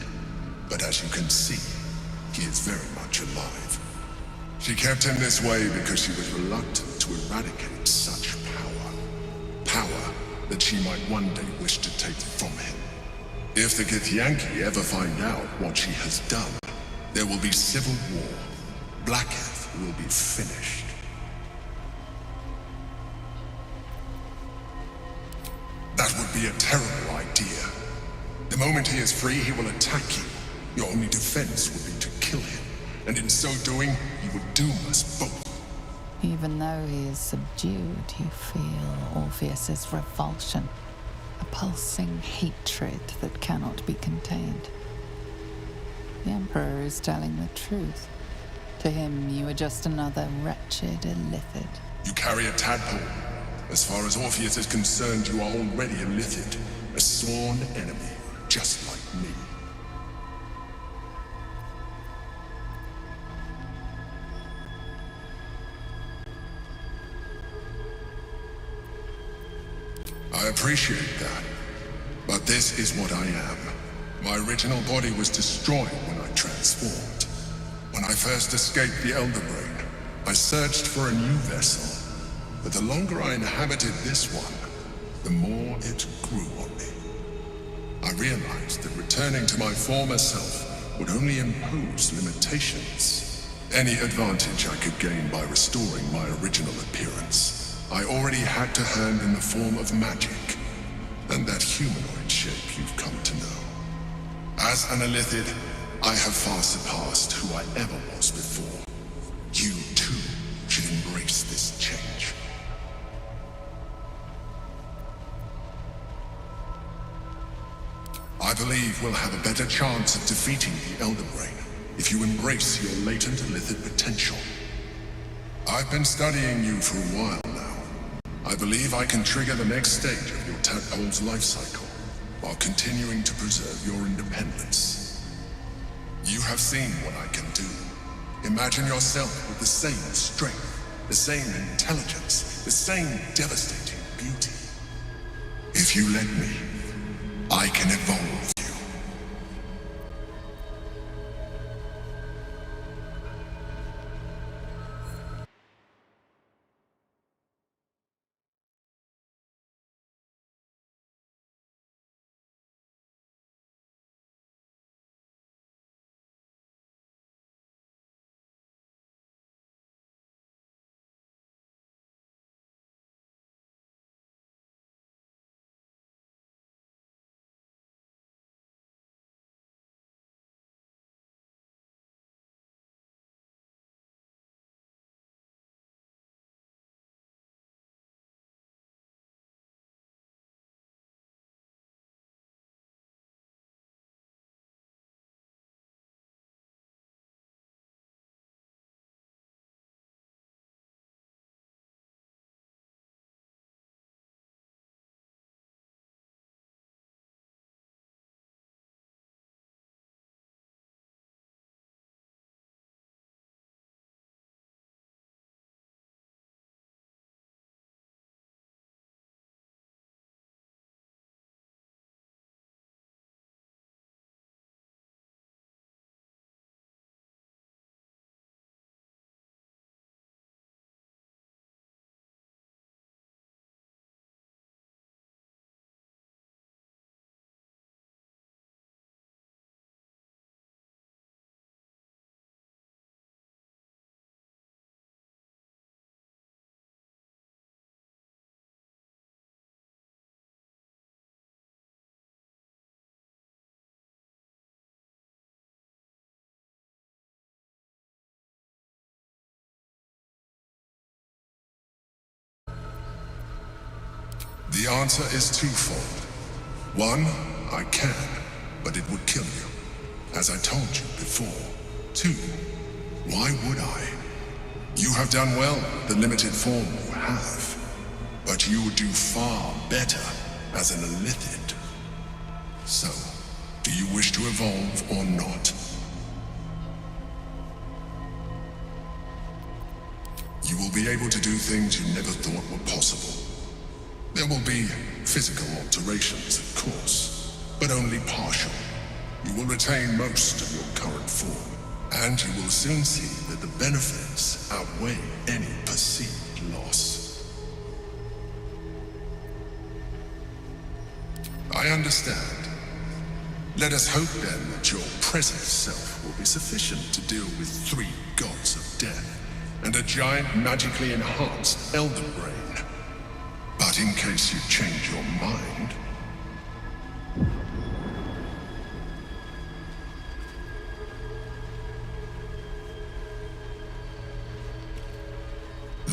But as you can see, he is very much alive. She kept him this way because she was reluctant to eradicate such power. Power that she might one day wish to take from him. If the Githyanki ever find out what she has done, there will be civil war. Blackith will be finished. That would be a terrible idea. The moment he is free, he will attack you. Your only defense would be to kill him. And in so doing, he would doom us both. Even though he is subdued, you feel Orpheus's revulsion. A pulsing hatred that cannot be contained. The Emperor is telling the truth. To him, you are just another wretched illithid. You carry a tadpole, As far as Orpheus is concerned, you are already a Lithid, a sworn enemy, just like me. I appreciate that, but this is what I am. My original body was destroyed when I transformed. When I first escaped the Elder Brain, I searched for a new vessel. But the longer I inhabited this one, the more it grew on me. I realized that returning to my former self would only impose limitations. Any advantage I could gain by restoring my original appearance, I already had to hand in the form of magic, and that humanoid shape you've come to know. As an Illithid, I have far surpassed who I ever was before. You, too, should embrace this change. I believe we'll have a better chance of defeating the Elder Brain if you embrace your latent Illithid potential. I've been studying you for a while now. I believe I can trigger the next stage of your tadpole's life cycle while continuing to preserve your independence. You have seen what I can do. Imagine yourself with the same strength, the same intelligence, the same devastating beauty. If you let me, I can evolve you. The answer is twofold. One, I can, but it would kill you, as I told you before. Two, why would I? You have done well with the limited form you have, but you would do far better as an Illithid. So, do you wish to evolve or not? You will be able to do things you never thought were possible. There will be physical alterations, of course, but only partial. You will retain most of your current form, and you will soon see that the benefits outweigh any perceived loss. I understand. Let us hope then that your present self will be sufficient to deal with 3 gods of death and a giant magically enhanced Elder Brain. But in case you change your mind...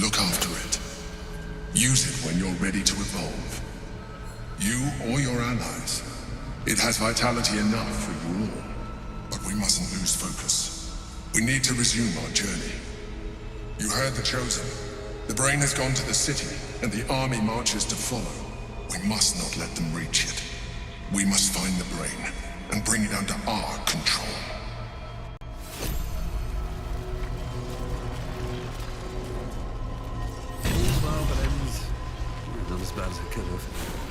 look after it. Use it when you're ready to evolve. You or your allies. It has vitality enough for you all. But we mustn't lose focus. We need to resume our journey. You heard the Chosen. The brain has gone to the city, and the army marches to follow. We must not let them reach it. We must find the brain, and bring it under our control. Well, but ends not as bad as it could have.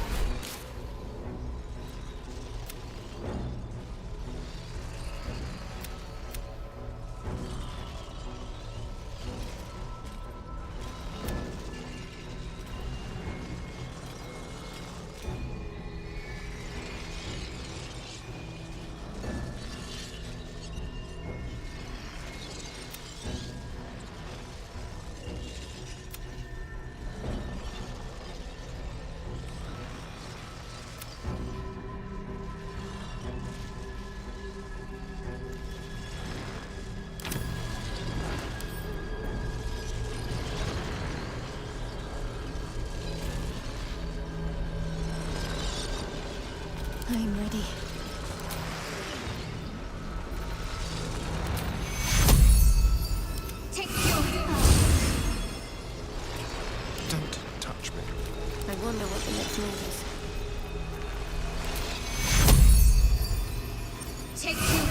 I'm ready. Take your Don't touch me. I wonder what the next move is. Take your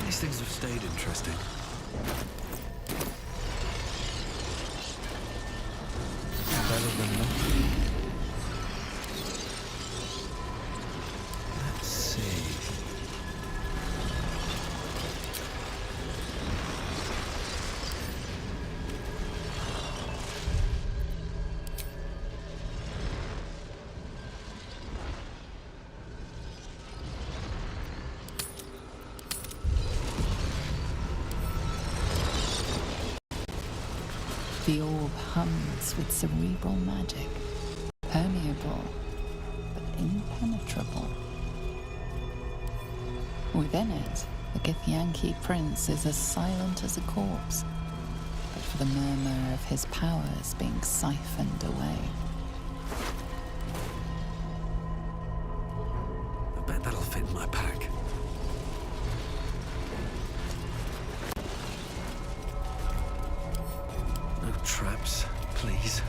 These things have stayed interesting. Better than nothing. Let's see. The orb hums with cerebral magic, permeable but impenetrable. Within it, the Githyanki prince is as silent as a corpse, but for the murmur of his powers being siphoned away. I bet that'll fit in my pack. No traps, please.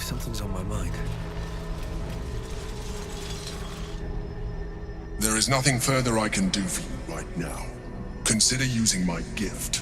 Something's on my mind. There is nothing further I can do for you right now. Consider using my gift.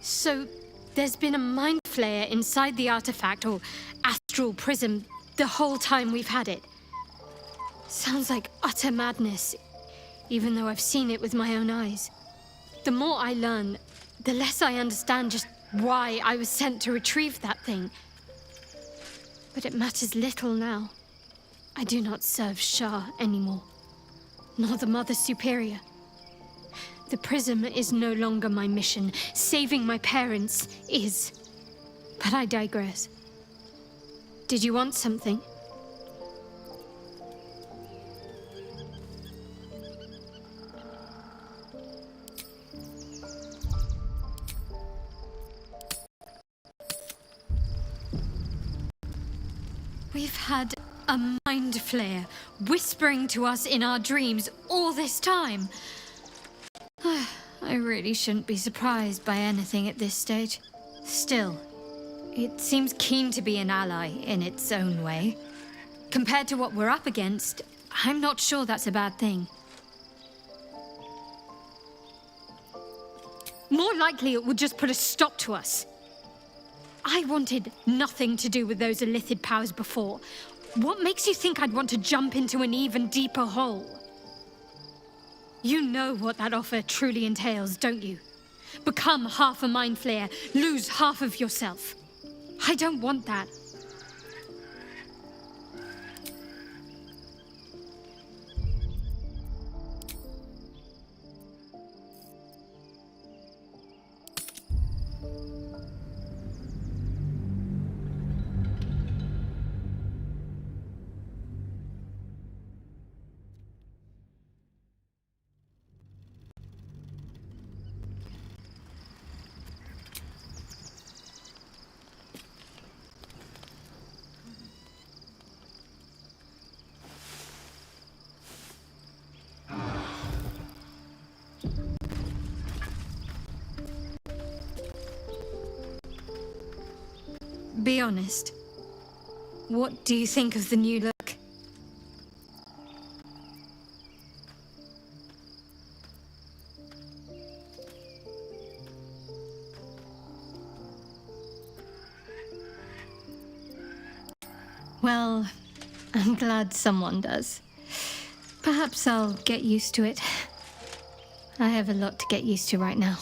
So, there's been a mind flare inside the artifact, or astral prism, the whole time we've had it. Sounds like utter madness, even though I've seen it with my own eyes. The more I learn, the less I understand just why I was sent to retrieve that thing. But it matters little now. I do not serve Shah anymore, nor the Mother Superior. The prism is no longer my mission. Saving my parents is. But I digress. Did you want something? We've had a mind flare, whispering to us in our dreams all this time. I really shouldn't be surprised by anything at this stage. Still, it seems keen to be an ally in its own way. Compared to what we're up against, I'm not sure that's a bad thing. More likely it would just put a stop to us. I wanted nothing to do with those Illithid powers before. What makes you think I'd want to jump into an even deeper hole? You know what that offer truly entails, don't you? Become half a mind flayer, lose half of yourself. I don't want that. Be honest. What do you think of the new look? Well, I'm glad someone does. Perhaps I'll get used to it. I have a lot to get used to right now.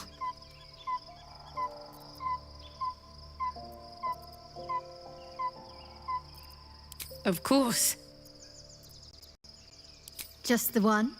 Of course. Just the one?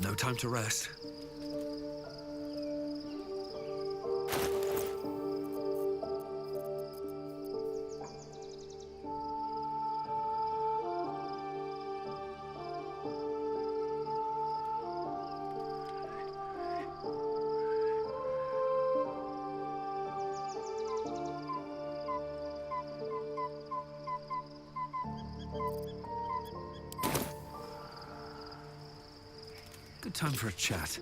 No time to rest. Good time for a chat.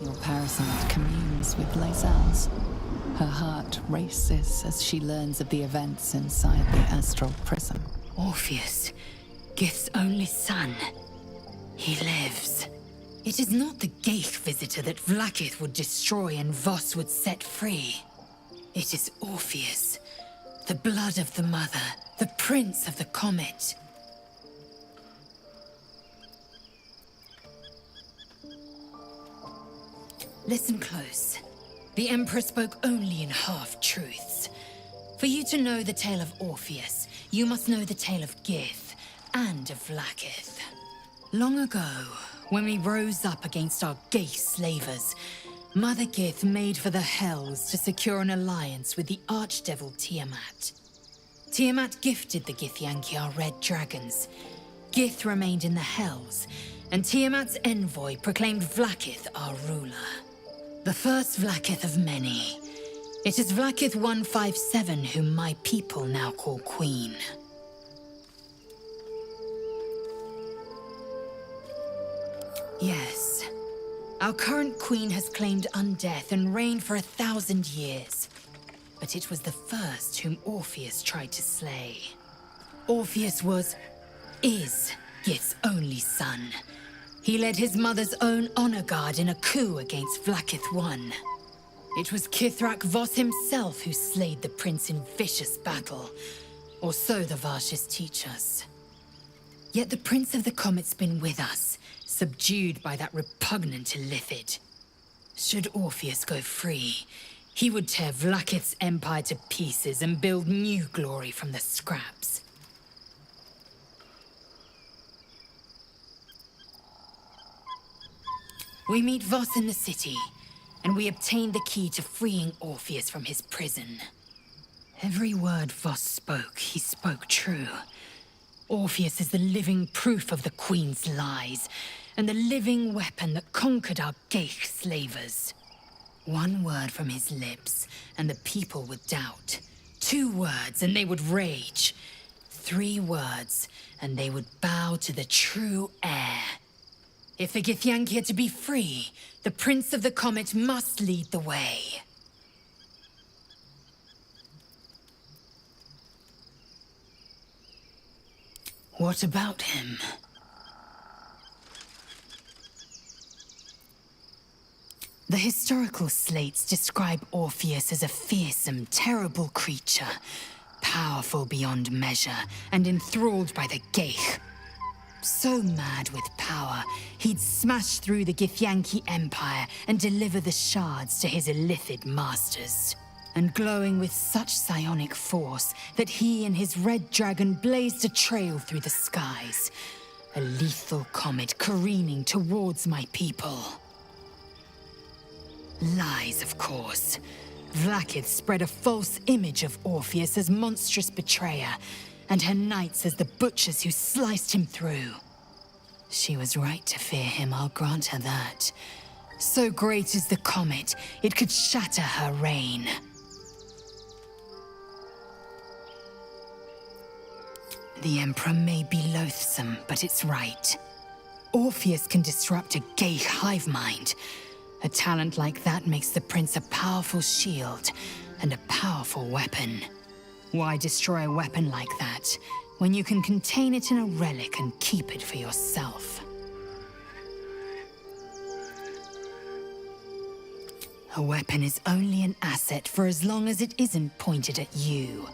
Your parasite communes with Lae'zel's. Her heart races as she learns of the events inside the astral prison. Orpheus, Gith's only son. He lives. It is not the Geich visitor that Vlaakith would destroy and Voss would set free. It is Orpheus, the blood of the mother, the prince of the comet. Listen close. The Emperor spoke only in half-truths. For you to know the tale of Orpheus, you must know the tale of Gith and of Vlaakith. Long ago, when we rose up against our Geich slavers, Mother Gith made for the Hells to secure an alliance with the archdevil Tiamat. Tiamat gifted the Githyanki our red dragons. Gith remained in the Hells, and Tiamat's envoy proclaimed Vlaakith our ruler. The first Vlaakith of many. It is Vlaakith 157 whom my people now call Queen. Yes. Our current queen has claimed undeath and reigned for 1,000 years. But it was the first whom Orpheus tried to slay. Orpheus is Gith's only son. He led his mother's own honor guard in a coup against Vlaakith I. It was Kithrak Voss himself who slayed the prince in vicious battle, or so the Varshas teach us. Yet the Prince of the Comet's been with us, subdued by that repugnant Illithid. Should Orpheus go free, he would tear Vlaakith's empire to pieces and build new glory from the scraps. We meet Voss in the city, and we obtain the key to freeing Orpheus from his prison. Every word Voss spoke, he spoke true. Orpheus is the living proof of the Queen's lies, and the living weapon that conquered our Geich slavers. One word from his lips, and the people would doubt. 2 words, and they would rage. 3 words, and they would bow to the true heir. If the Githyanki are to be free, the Prince of the Comet must lead the way. What about him? The historical slates describe Orpheus as a fearsome, terrible creature, powerful beyond measure, and enthralled by the Geich. So mad with power, he'd smash through the Githyanki Empire and deliver the shards to his Illithid masters. And glowing with such psionic force that he and his red dragon blazed a trail through the skies. A lethal comet careening towards my people. Lies, of course. Vlaakith spread a false image of Orpheus as monstrous betrayer, and her knights as the butchers who sliced him through. She was right to fear him, I'll grant her that. So great is the comet, it could shatter her reign. The Emperor may be loathsome, but it's right. Orpheus can disrupt a Geich hive mind. A talent like that makes the Prince a powerful shield and a powerful weapon. Why destroy a weapon like that, when you can contain it in a relic and keep it for yourself? A weapon is only an asset for as long as it isn't pointed at you.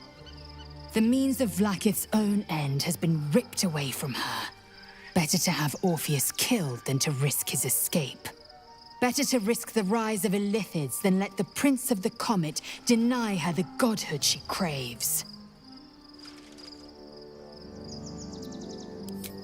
The means of Vlaakith's own end has been ripped away from her. Better to have Orpheus killed than to risk his escape. Better to risk the rise of Illithids than let the Prince of the Comet deny her the godhood she craves.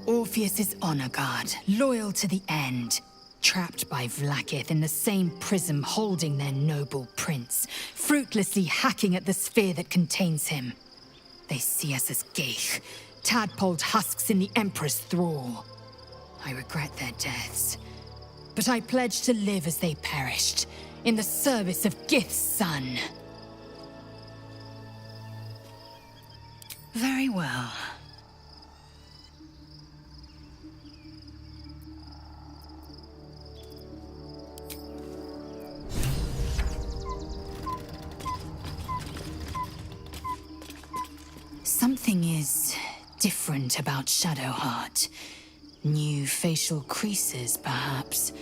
Orpheus is honor guard, loyal to the end. Trapped by Vlaakith in the same prism holding their noble prince, fruitlessly hacking at the sphere that contains him. They see us as Geich, tadpoled husks in the Emperor's thrall. I regret their deaths, but I pledge to live as they perished, in the service of Gith's son. Very well. Something is different about Shadowheart. New facial creases, perhaps.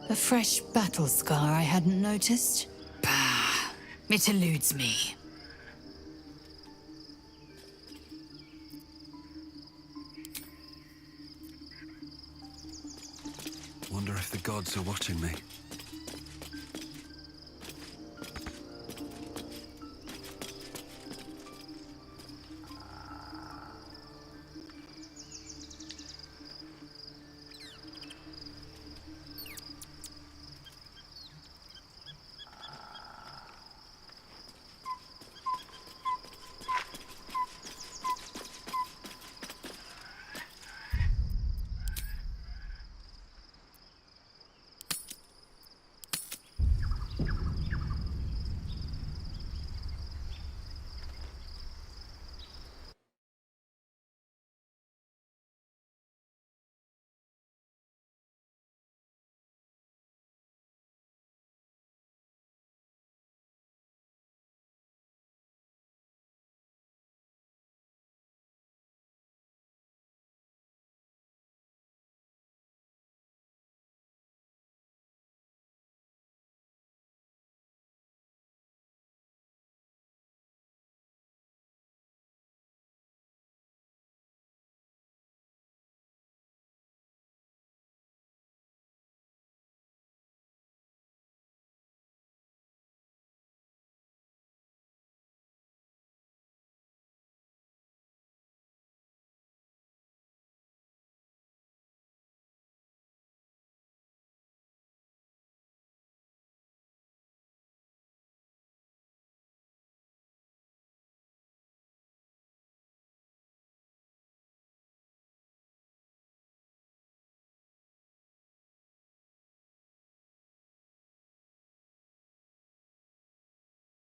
A fresh battle scar I hadn't noticed. Bah, it eludes me. Wonder if the gods are watching me.